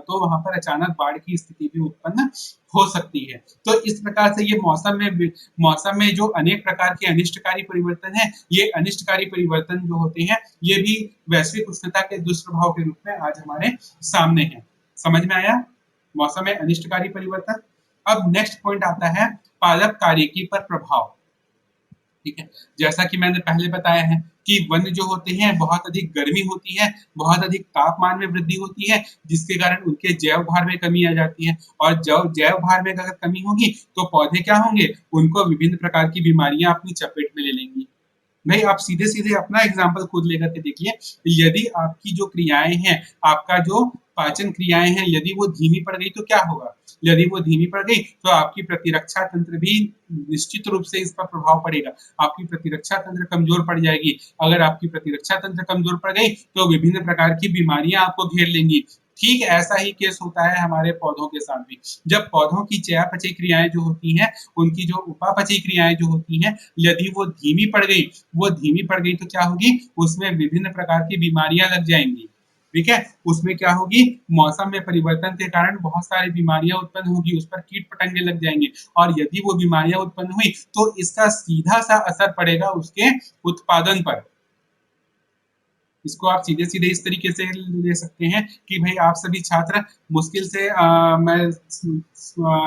तो वहां पर अचानक बाढ़ की स्थिति भी उत्पन्न हो सकती है। तो इस प्रकार से ये मौसम में जो अनेक प्रकार के अनिष्टकारी परिवर्तन है, ये अनिष्टकारी परिवर्तन जो होते हैं ये भी वैश्विक उष्णता के दुष्प्रभाव के रूप में आज हमारे सामने है। समझ में आया, मौसम में अनिष्टकारी परिवर्तन। अब नेक्स्ट पॉइंट आता है पालक कार्यकी पर प्रभाव। ठीक है, जैसा कि मैंने पहले बताया है कि वन्य जो होते हैं बहुत अधिक गर्मी होती है, बहुत अधिक तापमान में वृद्धि होती है, जिसके कारण उनके जैव भार में कमी आ जाती है, और जैव भार में अगर कमी होगी तो पौधे क्या होंगे, उनको विभिन्न प्रकार की बीमारियां अपनी चपेट में ले लेंगी। भाई आप सीधे सीधे अपना एग्जाम्पल खुद लेकर के देखिए, यदि आपकी जो क्रियाएं हैं, आपका जो पाचन क्रियाएं हैं, यदि वो धीमी पड़ गई तो क्या होगा, यदि वो धीमी पड़ गई तो आपकी प्रतिरक्षा तंत्र भी निश्चित रूप से इस पर प्रभाव पड़ेगा, आपकी प्रतिरक्षा तंत्र कमजोर पड़ जाएगी। अगर आपकी प्रतिरक्षा तंत्र कमजोर पड़ गई तो विभिन्न प्रकार की बीमारियां आपको घेर लेंगी। ठीक ऐसा ही केस होता है हमारे पौधों के साथ भी। जब पौधों की चयापचय क्रियाएं जो होती हैं, उनकी जो उपापचय क्रियाएं जो होती हैं, यदि वो धीमी पड़ गई तो क्या होगी, उसमें विभिन्न प्रकार की बीमारियां लग जाएंगी। ठीक है, उसमें क्या होगी, मौसम में परिवर्तन के कारण बहुत सारी बीमारियां उत्पन्न होगी, उस पर कीट पतंगे लग जाएंगे, और यदि वो बीमारियां उत्पन्न हुई तो इसका सीधा सा असर पड़ेगा उसके उत्पादन पर। इसको आप सीधे सीधे इस तरीके से ले सकते हैं कि भाई आप सभी छात्र मुश्किल से मैं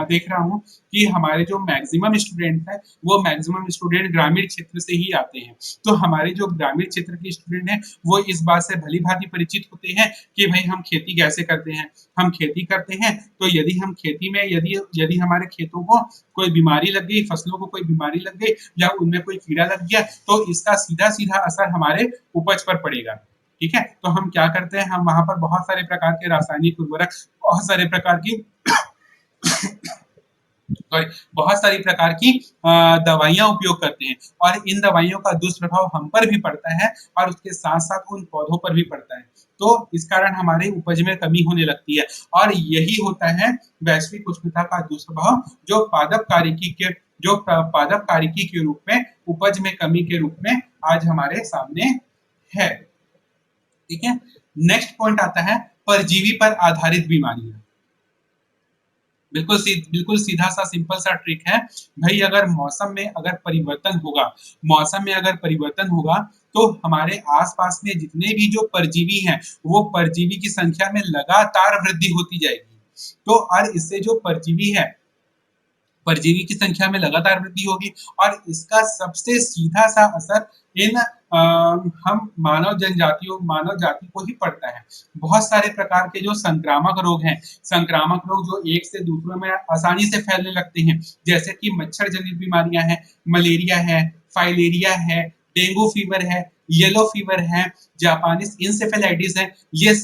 देख रहा हूँ कि हमारे जो मैक्सिमम स्टूडेंट है वो मैक्सिमम स्टूडेंट ग्रामीण क्षेत्र से ही आते हैं। तो हमारे जो ग्रामीण क्षेत्र के स्टूडेंट हैं वो इस बात से भली भांति परिचित होते हैं कि भाई हम खेती कैसे करते हैं। हम खेती करते हैं तो यदि हम खेती में यदि यदि हमारे खेतों को कोई बीमारी लग गई, फसलों को कोई बीमारी लग गई या उनमें कोई कीड़ा लग गया तो इसका सीधा सीधा असर हमारे उपज पर पड़ेगा। ठीक है, तो हम क्या करते हैं, हम वहां पर बहुत सारे प्रकार के रासायनिक उर्वरक, बहुत सारे प्रकार की सॉरी बहुत सारी प्रकार की दवाइयां उपयोग करते हैं और इन दवाइयों का दुष्प्रभाव हम पर भी पड़ता है और उसके साथ साथ उन पौधों पर भी पड़ता है। तो इस कारण हमारे उपज में कमी होने लगती है और यही होता है वैश्विक उष्णता का दुष्प्रभाव, जो पादप कारिकी के रूप में, उपज में कमी के रूप में आज हमारे सामने है। ठीक है, नेक्स्ट पॉइंट आता है परजीवी पर आधारित बीमारियां। बिल्कुल सीधा सा सिंपल सा ट्रिक है भाई, अगर मौसम में अगर परिवर्तन होगा, मौसम में अगर परिवर्तन होगा तो हमारे आसपास में जितने भी जो परजीवी हैं वो परजीवी की संख्या में लगातार वृद्धि होती जाएगी। तो और इससे जो परजीवी है, परजीवी की संख्या में लगातार वृद्धि होगी और इसका सबसे सीधा सा असर इन हम मानव जाति को ही पड़ता है। बहुत सारे प्रकार के जो संक्रामक रोग हैं, संक्रामक रोग जो एक से दूसरों में आसानी से फैलने लगते हैं, जैसे कि मच्छर जनित बीमारियां हैं, मलेरिया है, फाइलेरिया है, डेंगू फीवर है, येलो फीवर है, जापानीज इंसेफेलाइटिस है, ये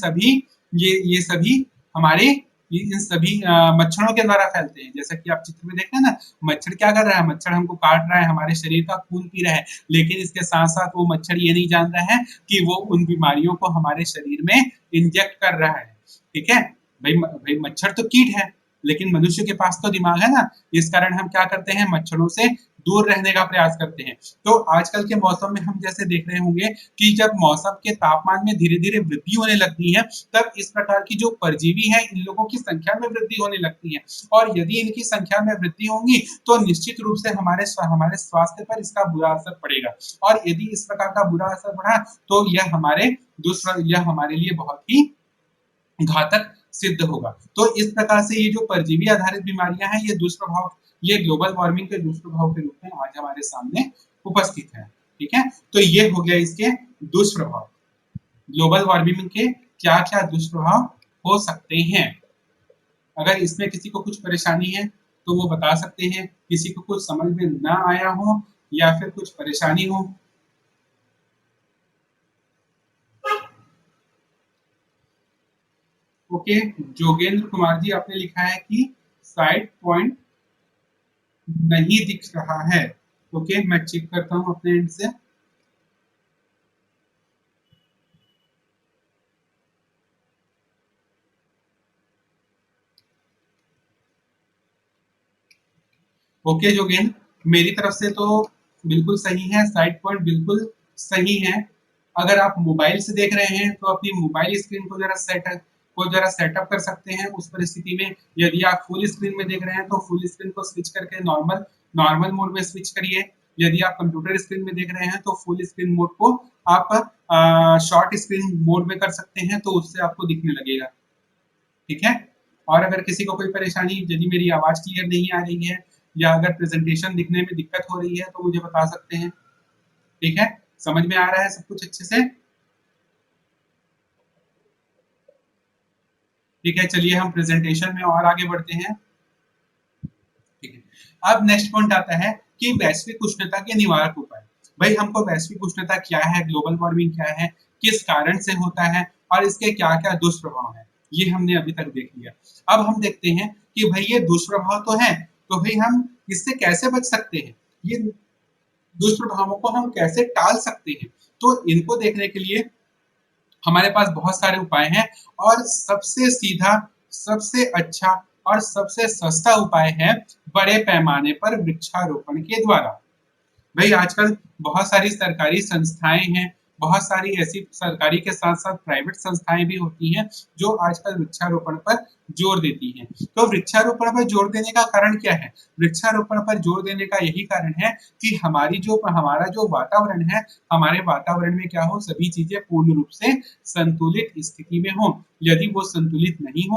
सभी हमारे इन सभी मच्छरों के द्वारा फैलते हैं। जैसा कि आप चित्र में देख रहे हैं ना, मच्छर क्या कर रहा है, मच्छर हमको काट रहा है, हमारे शरीर का खून पी रहा है, लेकिन इसके साथ साथ वो मच्छर ये नहीं जान रहा है कि वो उन बीमारियों को हमारे शरीर में इंजेक्ट कर रहा है। ठीक है, भाई मच्छर तो कीट है लेकिन मनुष्य के पास तो दिमाग है ना, इस कारण हम क्या करते हैं, मच्छरों से दूर रहने का प्रयास करते हैं। तो आजकल के मौसम में हम जैसे देख रहे होंगे कि जब मौसम के तापमान में धीरे धीरे वृद्धि होने लगती है तब इस प्रकार की जो परजीवी है इन लोगों की संख्या में वृद्धि होने लगती है और यदि इनकी संख्या में वृद्धि होगी तो निश्चित रूप से हमारे स्वास्थ्य पर इसका बुरा असर पड़ेगा और यदि इस प्रकार का बुरा असर पड़ा तो यह हमारे लिए बहुत ही घातक सिद्ध होगा। तो इस प्रकार से ये जो परजीवी आधारित बीमारियां हैं ये ग्लोबल वार्मिंग के दुष्प्रभाव के रूप में आज हमारे सामने उपस्थित है। ठीक है, तो ये हो गया इसके दुष्प्रभाव, ग्लोबल वार्मिंग के क्या क्या दुष्प्रभाव हो सकते हैं। अगर इसमें किसी को कुछ परेशानी है तो वो बता सकते हैं, किसी को कुछ समझ में ना आया हो या फिर कुछ परेशानी हो। ओके, जोगेंद्र कुमार जी आपने लिखा है कि साइड पॉइंट नहीं दिख रहा है। ओके, मैं चेक करता हूं अपने एंड से। ओके जोगेंद्र, मेरी तरफ से तो बिल्कुल सही है, साइड पॉइंट बिल्कुल सही है। अगर आप मोबाइल से देख रहे हैं तो अपनी मोबाइल स्क्रीन को जरा सेटअप कर सकते हैं उस परिस्थिति में। यदि आप फुल स्क्रीन में देख रहे हैं तो फुल स्क्रीन को स्विच करके नॉर्मल नॉर्मल मोड में स्विच करिए। यदि आप कंप्यूटर स्क्रीन में देख रहे हैं तो फुल स्क्रीन मोड को आप शॉर्ट स्क्रीन मोड में कर सकते हैं तो उससे आपको दिखने लगेगा। ठीक है, और अगर किसी को कोई परेशानी, यदि मेरी आवाज क्लियर नहीं आ रही है या अगर प्रेजेंटेशन दिखने में दिक्कत हो रही है तो मुझे बता सकते हैं। ठीक है, समझ में आ रहा है सब कुछ अच्छे से? ठीक है, चलिए हम प्रेजेंटेशन में और आगे बढ़ते हैं। ठीक है, अब नेक्स्ट पॉइंट आता है कि वैश्विक उष्णता के निवारक उपाय। भाई हमको वैश्विक उष्णता क्या है, ग्लोबल वार्मिंग क्या है, किस कारण से होता है और इसके क्या क्या दुष्प्रभाव है, ये हमने अभी तक देख लिया। अब हम देखते हैं कि भाई ये दुष्प्रभाव तो है, तो भाई हम इससे कैसे बच सकते हैं, ये दुष्प्रभावों को हम कैसे टाल सकते हैं। तो इनको देखने के लिए हमारे पास बहुत सारे उपाय हैं और सबसे सीधा, सबसे अच्छा और सबसे सस्ता उपाय है बड़े पैमाने पर वृक्षारोपण के द्वारा। भाई आजकल बहुत सारी सरकारी संस्थाएं हैं, बहुत सारी ऐसी सरकारी के साथ साथ प्राइवेट संस्थाएं भी होती हैं जो आजकल वृक्षारोपण पर जोर देती हैं। तो वृक्षारोपण पर जोर देने का कारण क्या है? वृक्षारोपण पर जोर देने का यही कारण है कि हमारा जो वातावरण है, हमारे वातावरण में क्या हो, सभी चीजें पूर्ण रूप से संतुलित स्थिति में हो। यदि वो संतुलित नहीं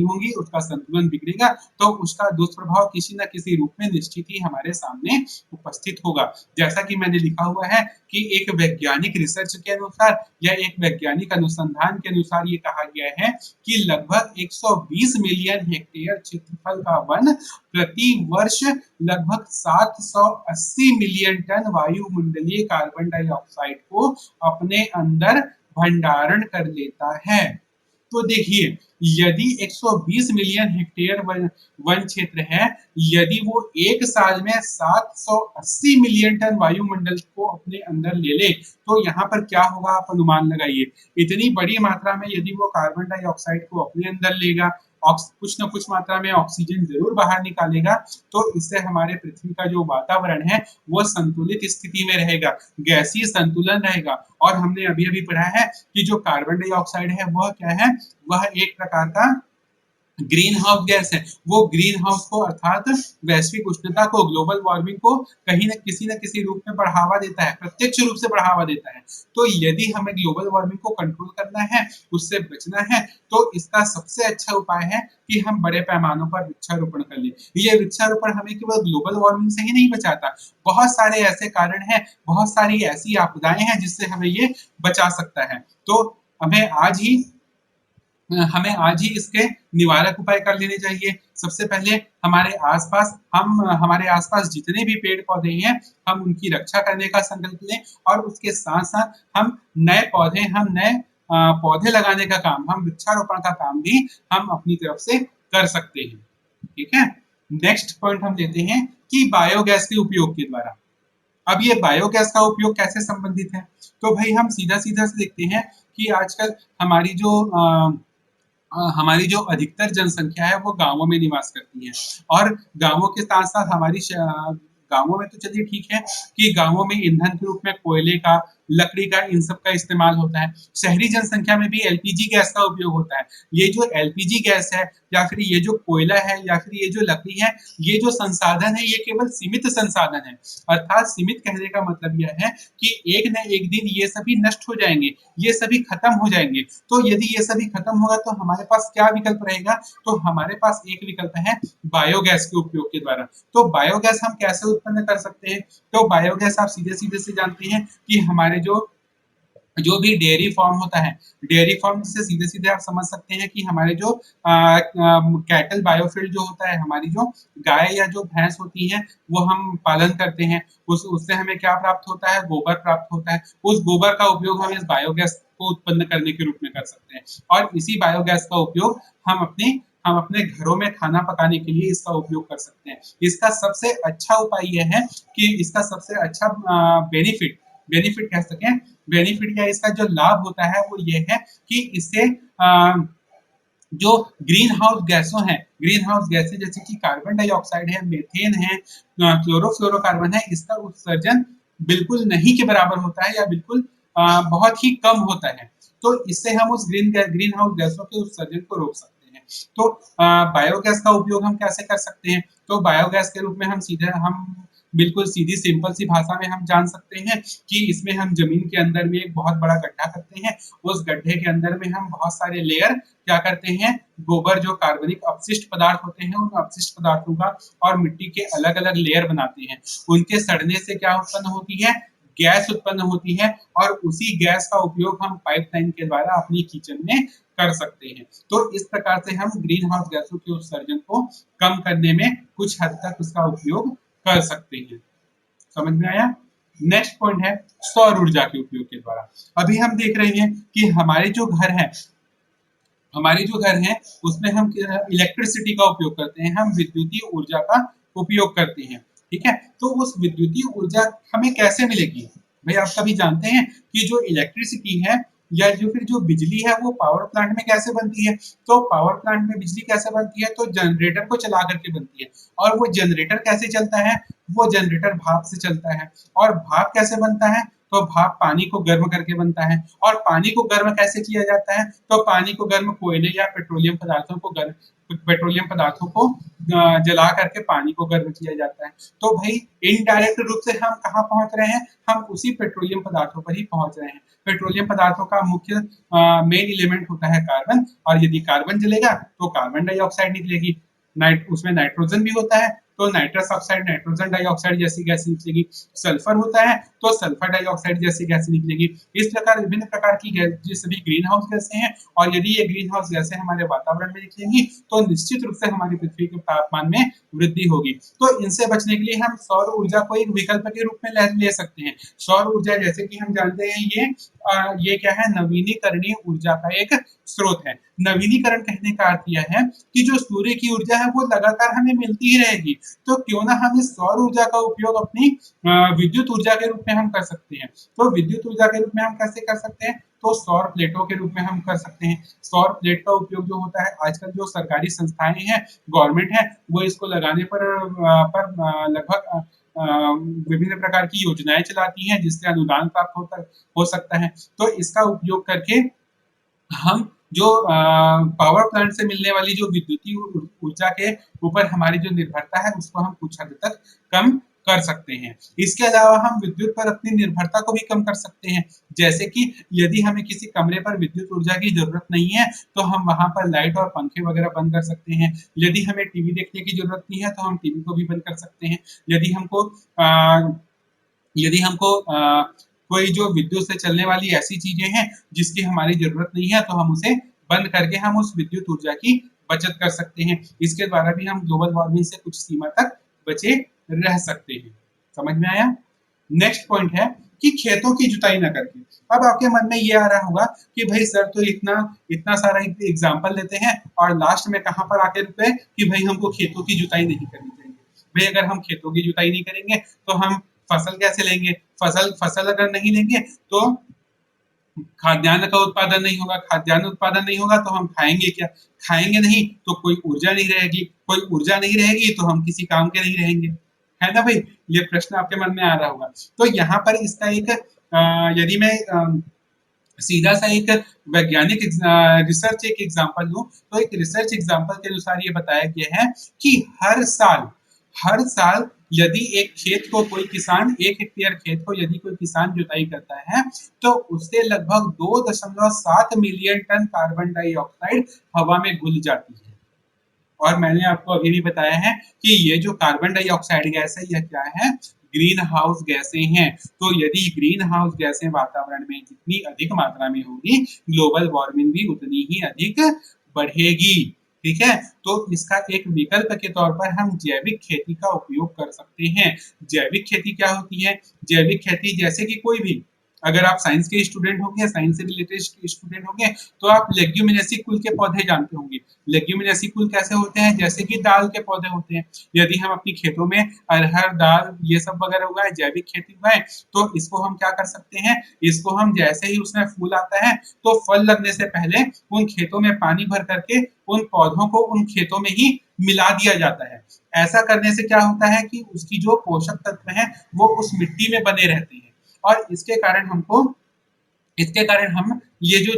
होंगी, उसका संतुलन बिगड़ेगा, तो उसका दुष्प्रभाव किसी न किसी रूप में निश्चित ही हमारे सामने उपस्थित होगा। जैसा कि मैंने लिखा हुआ है कि एक वैज्ञानिक रिसर्च के अनुसार या एक वैज्ञानिक अनुसंधान के अनुसार ये कहा गया है कि लगभग 120 मिलियन हेक्टेयर क्षेत्रफल का वन प्रति वर्ष लगभग 780 मिलियन टन वायुमंडलीय कार्बन डाइऑक्साइड को अपने अंदर भंडारण कर लेता है। तो देखिए, यदि 120 मिलियन हेक्टेयर वन क्षेत्र है, यदि वो एक साल में 780 मिलियन टन वायुमंडल को अपने अंदर ले ले, तो यहाँ पर क्या होगा आप अनुमान लगाइए। इतनी बड़ी मात्रा में यदि वो कार्बन डाइऑक्साइड को अपने अंदर लेगा, कुछ न कुछ मात्रा में ऑक्सीजन जरूर बाहर निकालेगा, तो इससे हमारे पृथ्वी का जो वातावरण है वो संतुलित स्थिति में रहेगा, गैसीय संतुलन रहेगा। और हमने अभी अभी पढ़ा है कि जो कार्बन डाइऑक्साइड है वह क्या है, वह एक प्रकार का ग्रीन हाउस गैस है। वो ग्रीन हाउस को अर्थात वैश्विक उष्णता को, ग्लोबल वार्मिंग को कहीं न किसी रूप में बढ़ावा देता है, प्रत्यक्ष रूप से बढ़ावा देता है। तो यदि हमें ग्लोबल वार्मिंग को कंट्रोल करना है, उससे बचना है, तो इसका सबसे अच्छा उपाय है कि हम बड़े पैमानों पर वृक्षारोपण कर लें। ये वृक्षारोपण हमें केवल ग्लोबल वार्मिंग से ही नहीं बचाता, बहुत सारे ऐसे कारण हैं, बहुत सारी ऐसी आपदाएं हैं जिससे हमें ये बचा सकता है। तो हमें आज ही इसके निवारक उपाय कर लेने चाहिए। सबसे पहले हमारे आसपास जितने भी पेड़ पौधे हैं, हम उनकी रक्षा करने का संकल्प लें, और उसके साथ साथ हम नए पौधे लगाने का काम, हम वृक्षारोपण का काम भी हम अपनी तरफ से कर सकते हैं। ठीक है, नेक्स्ट पॉइंट हम लेते हैं कि बायोगैस के उपयोग के द्वारा। अब ये बायोगैस का उपयोग कैसे संबंधित है, तो भाई हम सीधा सीधा से देखते हैं कि आजकल हमारी जो अधिकतर जनसंख्या है वो गांवों में निवास करती है, और गांवों के साथ साथ गांवों में तो चलिए ठीक है कि गांवों में ईंधन के रूप में कोयले का, लकड़ी का, इन सब का इस्तेमाल होता है। शहरी जनसंख्या में भी एलपीजी गैस का उपयोग होता है। ये जो एलपीजी गैस है, या फिर ये जो कोयला है, या फिर ये जो लकड़ी है, ये जो संसाधन है, ये केवल सीमित संसाधन है। अर्थात सीमित कहने का मतलब यह है कि एक न एक दिन ये सभी नष्ट हो जाएंगे, ये सभी खत्म हो जाएंगे। तो यदि ये सभी खत्म होगा तो हमारे पास क्या विकल्प रहेगा, तो हमारे पास एक विकल्प है बायोगैस के उपयोग के द्वारा। तो बायोगैस हम कैसे उत्पन्न कर सकते हैं, तो बायोगैस आप सीधे सीधे से जानते हैं कि हमारे जो भी डेयरी फार्म होता है, डेयरी फार्म से सीधे सीधे आप समझ सकते हैं कि हमारे जो कैटल बायोफील्ड जो होता है, हमारी जो गाय या जो भैंस होती है वो हम पालन करते हैं, उससे हमें क्या प्राप्त होता है, गोबर प्राप्त होता है। उस गोबर का उपयोग हम इस बायोगैस को उत्पन्न करने के रूप में कर सकते हैं, और इसी बायोगैस का उपयोग हम अपने घरों में खाना पकाने के लिए इसका उपयोग कर सकते हैं। इसका सबसे अच्छा उपाय यह है कि इसका सबसे अच्छा बेनिफिट कह सकें, बेनिफिट क्या इसका जो लाभ होता है वो ये है कि इससे जो ग्रीन हाउस गैसें जैसे कि कार्बन डाइऑक्साइड है, मीथेन है, क्लोरोफ्लोरोकार्बन है, इसका उत्सर्जन बिल्कुल नहीं के बराबर होता है, या बिल्कुल बहुत ही कम होता है। तो इससे हम उस ग्रीन हाउस गैसों के उत्सर्जन को रोक सकते हैं। तो बायोगैस का उपयोग हम कैसे कर सकते हैं, तो बायोगैस के रूप में हम बिल्कुल सीधी सिंपल सी भाषा में हम जान सकते हैं कि इसमें हम जमीन के अंदर में एक बहुत बड़ा गड्ढा करते हैं, उस गड्ढे के अंदर में हम बहुत सारे लेयर क्या करते हैं, गोबर जो कार्बनिक अपशिष्ट पदार्थ होते हैं, उन अपशिष्ट पदार्थों का और मिट्टी के अलग अलग लेयर बनाते हैं। उनके सड़ने से क्या उत्पन्न होती है, गैस उत्पन्न होती है, और उसी गैस का उपयोग हम पाइपलाइन के द्वारा अपनी किचन में कर सकते हैं। तो इस प्रकार से हम ग्रीन हाउस गैसों के उत्सर्जन को कम करने में कुछ हद तक उसका उपयोग कर सकते हैं। समझ में आया। नेक्स्ट पॉइंट है सौर ऊर्जा के उपयोग के द्वारा। अभी हम देख रहे हैं कि हमारे जो घर हैं उसमें हम इलेक्ट्रिसिटी का उपयोग करते हैं, हम विद्युतीय ऊर्जा का उपयोग करते हैं। ठीक है, तो उस विद्युतीय ऊर्जा हमें कैसे मिलेगी, भाई आप सभी जानते हैं कि जो इलेक्ट्रिसिटी है या फिर जो बिजली है वो पावर प्लांट में कैसे बनती है। तो पावर प्लांट में बिजली कैसे बनती है, तो जनरेटर को चला करके बनती है। और वो जनरेटर कैसे चलता है, वो जनरेटर भाप से चलता है। और भाप कैसे बनता है, तो भाप पानी को गर्म करके बनता है। और पानी को गर्म कैसे किया जाता है? तो पानी को गर्म कोयले या पेट्रोलियम पदार्थों को जला करके पानी को गर्म किया जाता है। तो भाई इनडायरेक्ट रूप से हम कहाँ पहुंच रहे हैं? हम उसी पेट्रोलियम पदार्थों पर ही पहुंच रहे हैं। पेट्रोलियम पदार्थों का मुख्य मेन एलिमेंट होता है कार्बन, और यदि कार्बन जलेगा तो कार्बन डाइऑक्साइड निकलेगी। उसमें नाइट्रोजन भी होता है, तो नाइट्रस ऑक्साइड नाइट्रोजन डाइऑक्साइड जैसी गैस निकलेगी। सल्फर होता है तो सल्फर डाइऑक्साइड जैसी गैस निकलेगी। इस प्रकार विभिन्न प्रकार की गैस जो सभी ग्रीन हाउस गैसें हैं, और यदि ये ग्रीन हाउस गैसें हमारे वातावरण में निकलेंगी तो निश्चित रूप से हमारी पृथ्वी के तापमान में वृद्धि होगी। तो इनसे बचने के लिए हम सौर ऊर्जा को एक विकल्प के रूप में ले सकते हैं। सौर ऊर्जा जैसे कि हम जानते हैं ये क्या है? नवीनीकरणीय ऊर्जा का एक स्रोत है। नवीनीकरण कहने का अर्थ यह है कि जो सूर्य की ऊर्जा है वो लगातार हमें मिलती ही रहेगी, तो क्यों ना हम इस सौर ऊर्जा का उपयोग अपनी विद्युत ऊर्जा के रूप में हम कर सकते हैं। तो विद्युत ऊर्जा के रूप में हम कैसे कर सकते हैं? तो सौर प्लेटों के रूप में हम कर सकते हैं। सौर प्लेट का उपयोग जो होता है, आजकल जो सरकारी संस्थाएं हैं, गवर्नमेंट है, वो इसको लगाने पर लगभग विभिन्न प्रकार की योजनाएं चलाती हैं जिससे अनुदान प्राप्त हो सकता है। तो इसका उपयोग करके हम जो पावर प्लांट से मिलने वाली जो विद्युतीय ऊर्जा के ऊपर हमारी जो निर्भरता है उसको हम कुछ हद तक कम कर सकते हैं। इसके अलावा हम विद्युत पर अपनी निर्भरता को भी कम कर सकते हैं। जैसे कि यदि हमें किसी कमरे पर विद्युत ऊर्जा की जरूरत नहीं है तो हम वहां पर लाइट और पंखे वगैरह बंद कर सकते हैं। यदि हमें टीवी देखने की जरूरत नहीं है तो हम टीवी को भी बंद कर सकते हैं। यदि हमको यदि हमको कोई जो विद्युत से चलने वाली ऐसी चीजें हैं जिसकी हमारी जरूरत नहीं है तो हम उसे बंद करके हम उस विद्युत ऊर्जा की बचत कर सकते हैं। इसके द्वारा भी हम ग्लोबल वार्मिंग से कुछ सीमा तक बचे रह सकते हैं। समझ में आया? नेक्स्ट पॉइंट है कि खेतों की जुताई न करके। अब आपके मन में ये आ रहा होगा कि भाई सर तो इतना इतना सारा एग्जाम्पल देते हैं और लास्ट में कहाँ पर आके रुके कि भाई हमको खेतों की जुताई नहीं करनी चाहिए। भाई अगर हम खेतों की जुताई नहीं करेंगे तो हम फसल कैसे लेंगे? फसल अगर नहीं लेंगे तो खाद्यान्न का उत्पादन नहीं होगा। खाद्यान्न उत्पादन नहीं होगा तो हम खाएंगे क्या? खाएंगे नहीं तो कोई ऊर्जा नहीं रहेगी। कोई ऊर्जा नहीं रहेगी तो हम किसी काम के नहीं रहेंगे। है ना भाई? ये प्रश्न आपके मन में आ रहा होगा। तो यहाँ पर इसका एक यदि मैं सीधा सा एक वैज्ञानिक रिसर्च एक एग्जांपल दूं तो एक रिसर्च एग्जांपल के अनुसार ये बताया गया है कि हर साल यदि एक खेत को कोई किसान 1 हेक्टेयर खेत को यदि कोई किसान जुताई करता है तो उससे लगभग 2.7 मिलियन टन कार्बन डाइऑक्साइड हवा में घुल जाती है। और मैंने आपको अभी भी बताया है कि ये जो कार्बन डाइऑक्साइड गैस है यह क्या है? ग्रीन हाउस गैसें हैं। तो यदि ग्रीन हाउस गैसें वातावरण में जितनी अधिक मात्रा में होगी ग्लोबल वार्मिंग भी उतनी ही अधिक बढ़ेगी। ठीक है? तो इसका एक विकल्प के तौर पर हम जैविक खेती का उपयोग कर सकते हैं। जैविक खेती क्या होती है? जैविक खेती जैसे कि कोई भी, अगर आप साइंस के स्टूडेंट होंगे, साइंस से रिलेटेड स्टूडेंट होंगे तो आप लेग्यूमिनेसी कुल के पौधे जानते होंगे। लेग्यूमिनेसी कुल कैसे होते हैं? जैसे कि दाल के पौधे होते हैं। यदि हम अपनी खेतों में अरहर, दाल ये सब वगैरह उगाए, जैविक खेती उगाए, तो इसको हम क्या कर सकते हैं? इसको हम जैसे ही उसमें फूल आता है तो फल लगने से पहले उन खेतों में पानी भर करके उन पौधों को उन खेतों में ही मिला दिया जाता है। ऐसा करने से क्या होता है कि उसकी जो पोषक तत्व है वो उस मिट्टी में बने रहते हैं, और इसके कारण हम ये जो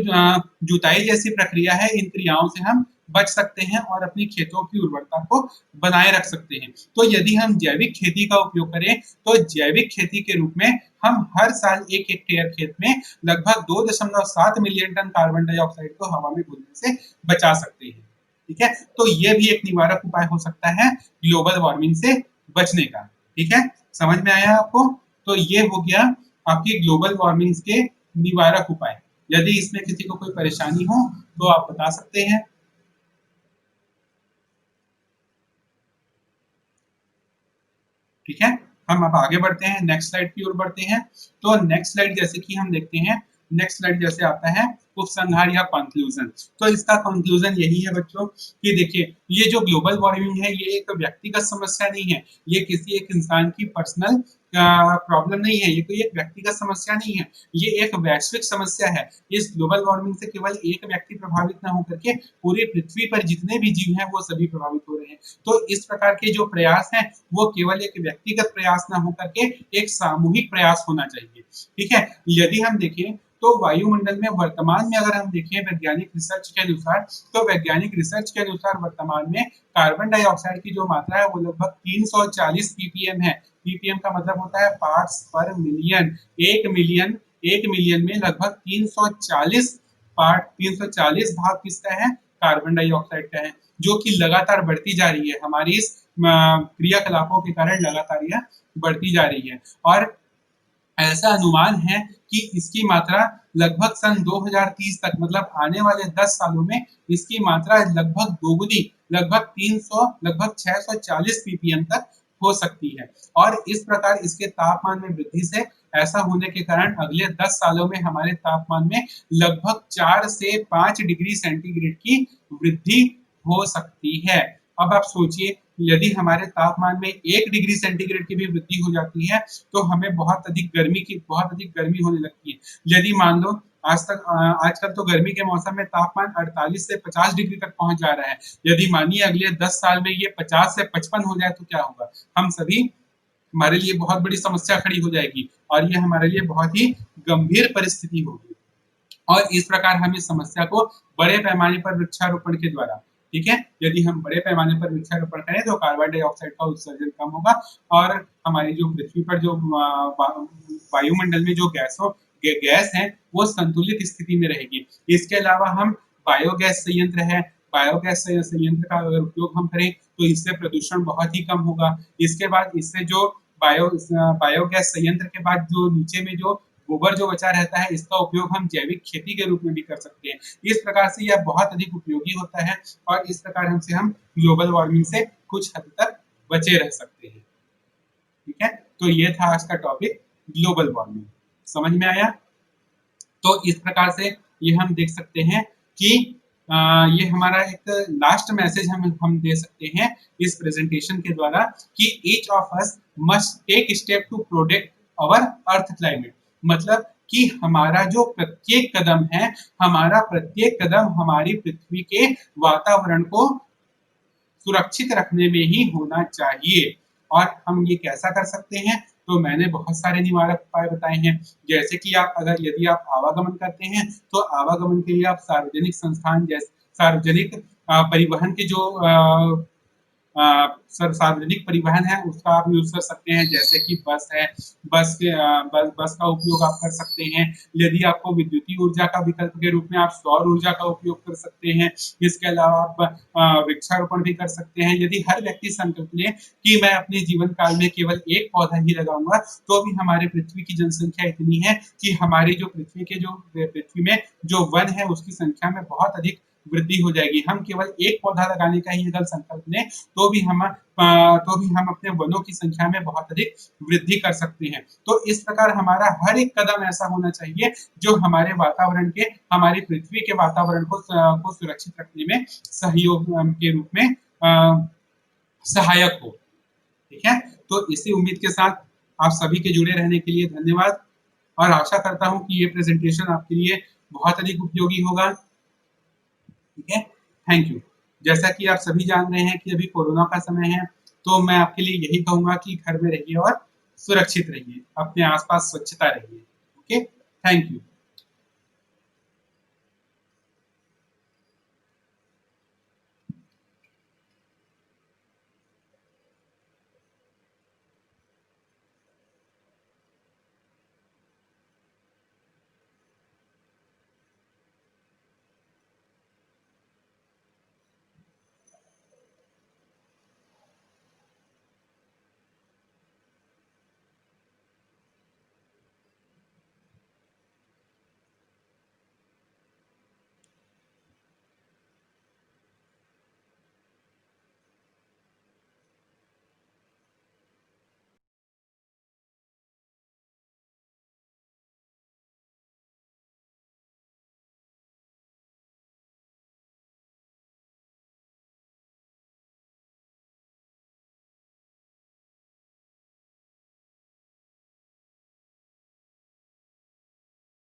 जुताई जैसी प्रक्रिया है इन क्रियाओं से हम बच सकते हैं और अपनी खेतों की उर्वरता को बनाए रख सकते हैं। तो यदि हम जैविक खेती का उपयोग करें तो जैविक खेती के रूप में हम हर साल 1 हेक्टेयर खेत में लगभग 2.7 मिलियन टन कार्बन डाइऑक्साइड को हवा में घुलने से बचा सकते हैं। ठीक है? तो ये भी एक निवारक उपाय हो सकता है ग्लोबल वार्मिंग से बचने का। ठीक है? समझ में आया आपको? तो ये हो गया आपकी ग्लोबल वार्मिंग के निवारक उपाय। यदि इसमें किसी को कोई परेशानी हो तो आप बता सकते हैं। ठीक है? हम अब आगे बढ़ते हैं, नेक्स्ट स्लाइड की ओर बढ़ते हैं। तो नेक्स्ट स्लाइड जैसे कि हम देखते हैं, नेक्स्ट स्लाइड जैसे आता है उपसंहार या कंक्लूजन। तो इसका कंक्लूजन यही है बच्चों कि देखिए ये जो ग्लोबल वार्मिंग है ये एक व्यक्तिगत समस्या नहीं है, ये किसी एक इंसान की पर्सनल प्रॉब्लम नहीं है, ये कोई एक व्यक्तिगत समस्या नहीं है, ये एक वैश्विक समस्या है। इस ग्लोबल वार्मिंग से केवल एक व्यक्ति प्रभावित ना होकर के पूरी पृथ्वी पर जितने भी जीव हैं वो सभी प्रभावित हो रहे हैं। तो इस प्रकार के जो प्रयास हैं वो केवल एक व्यक्तिगत प्रयास ना होकर के एक सामूहिक प्रयास होना चाहिए। ठीक है? यदि हम देखें तो वायुमंडल में वर्तमान में अगर हम देखें वैज्ञानिक रिसर्च के अनुसार, तो वैज्ञानिक रिसर्च के अनुसार वर्तमान में कार्बन डाइऑक्साइड की जो मात्रा है वो लगभग 340 ppm है। ppm का मतलब होता है पार्ट्स पर मिलियन। 1 मिलियन में लगभग 340 भाग किसका है? कार्बन डाइऑक्साइड का है, जो कि लगातार बढ़ती जा रही है। हमारी इस क्रियाकलापों के कारण लगातार यह बढ़ती जा रही है और ऐसा अनुमान है कि इसकी मात्रा लगभग सन 2030 तक, मतलब आने वाले 10 सालों में इसकी मात्रा लगभग दोगुनी, लगभग 640 ppm तक हो सकती है। और इस प्रकार इसके तापमान में वृद्धि से ऐसा होने के कारण अगले 10 सालों में हमारे तापमान में लगभग 4 से 5 डिग्री सेंटीग्रेड की वृद्धि हो सकती है। अब आप सोचिए, यदि हमारे तापमान में 1 डिग्री सेंटीग्रेड की भी वृद्धि हो जाती है तो हमें बहुत अधिक गर्मी होने लगती है। यदि मान लो आजकल तो गर्मी के मौसम में तापमान 48 से 50 डिग्री तक पहुंच जा रहा है। यदि मानिए अगले 10 साल में ये 50 से 55 हो जाए तो क्या होगा? हम सभी, हमारे लिए बहुत बड़ी समस्या खड़ी हो जाएगी और ये हमारे लिए बहुत ही गंभीर परिस्थिति होगी। और इस प्रकार हम इस समस्या को बड़े पैमाने पर वृक्षारोपण के द्वारा, ठीक है, यदि हम बड़े पैमाने पर वृक्षारोपण करें तो कार्बन डाइऑक्साइड का उत्सर्जन कम होगा और हमारी जो पृथ्वी पर जो वायुमंडल में जो गैस है वो संतुलित स्थिति में रहेगी। इसके अलावा हम बायोगैस संयंत्र है, बायोगैस संयंत्र का अगर उपयोग हम करें तो इससे प्रदूषण बहुत ही कम होगा। इसके बाद इससे जो बायोगैस संयंत्र के बाद जो नीचे में जो गोबर जो बचा रहता है इसका उपयोग हम जैविक खेती के रूप में भी कर सकते हैं। इस प्रकार से यह बहुत अधिक उपयोगी होता है और इस प्रकार हम ग्लोबल वार्मिंग से कुछ हद तक बचे रह सकते हैं। ठीक है, तो ये था आज का टॉपिक, ग्लोबल वार्मिंग। समझ में आया? तो इस प्रकार से ये हम देख सकते हैं कि ये हमारा एक लास्ट मैसेज हम दे सकते हैं इस प्रेजेंटेशन के द्वारा कि each of us must take step to protect our earth climate. मतलब कि हमारा जो प्रत्येक कदम है, हमारा प्रत्येक कदम हमारी पृथ्वी के वातावरण को सुरक्षित रखने में ही होना चाहिए। और हम ये कैसा कर सकते हैं? तो मैंने बहुत सारे निवारक उपाय बताए हैं। जैसे कि यदि आप आवागमन करते हैं तो आवागमन के लिए आप सार्वजनिक संस्थान जैसे सार्वजनिक परिवहन के जो सार्वजनिक परिवहन है उसका आप यूज कर सकते हैं, जैसे कि बस है, बस का उपयोग आप कर सकते हैं। यदि आपको विद्युतीय ऊर्जा का विकल्प के रूप में आप सौर ऊर्जा का उपयोग कर सकते हैं। इसके अलावा आप वृक्षारोपण भी कर सकते हैं। यदि हर व्यक्ति संकल्प ले कि मैं अपने जीवन काल में केवल एक पौधा ही लगाऊंगा, तो भी हमारे पृथ्वी की जनसंख्या इतनी है कि हमारी जो पृथ्वी में जो वन है उसकी संख्या में बहुत अधिक वृद्धि हो जाएगी। हम केवल एक पौधा लगाने का ही अगर संकल्प लें तो भी हम अपने वनों की संख्या में बहुत अधिक वृद्धि कर सकते हैं। तो इस प्रकार हमारा हर एक कदम ऐसा होना चाहिए जो हमारे वातावरण के, हमारी पृथ्वी के वातावरण को सुरक्षित रखने में सहयोग के रूप में सहायक हो। ठीक है, तो इसी उम्मीद के साथ आप सभी के जुड़े रहने के लिए धन्यवाद और आशा करता हूं कि ये प्रेजेंटेशन आपके लिए बहुत अधिक उपयोगी होगा। ठीक है, थैंक यू। जैसा कि आप सभी जान रहे हैं कि अभी कोरोना का समय है, तो मैं आपके लिए यही कहूंगा कि घर में रहिए और सुरक्षित रहिए, अपने आसपास स्वच्छता रहिए। Okay, thank you.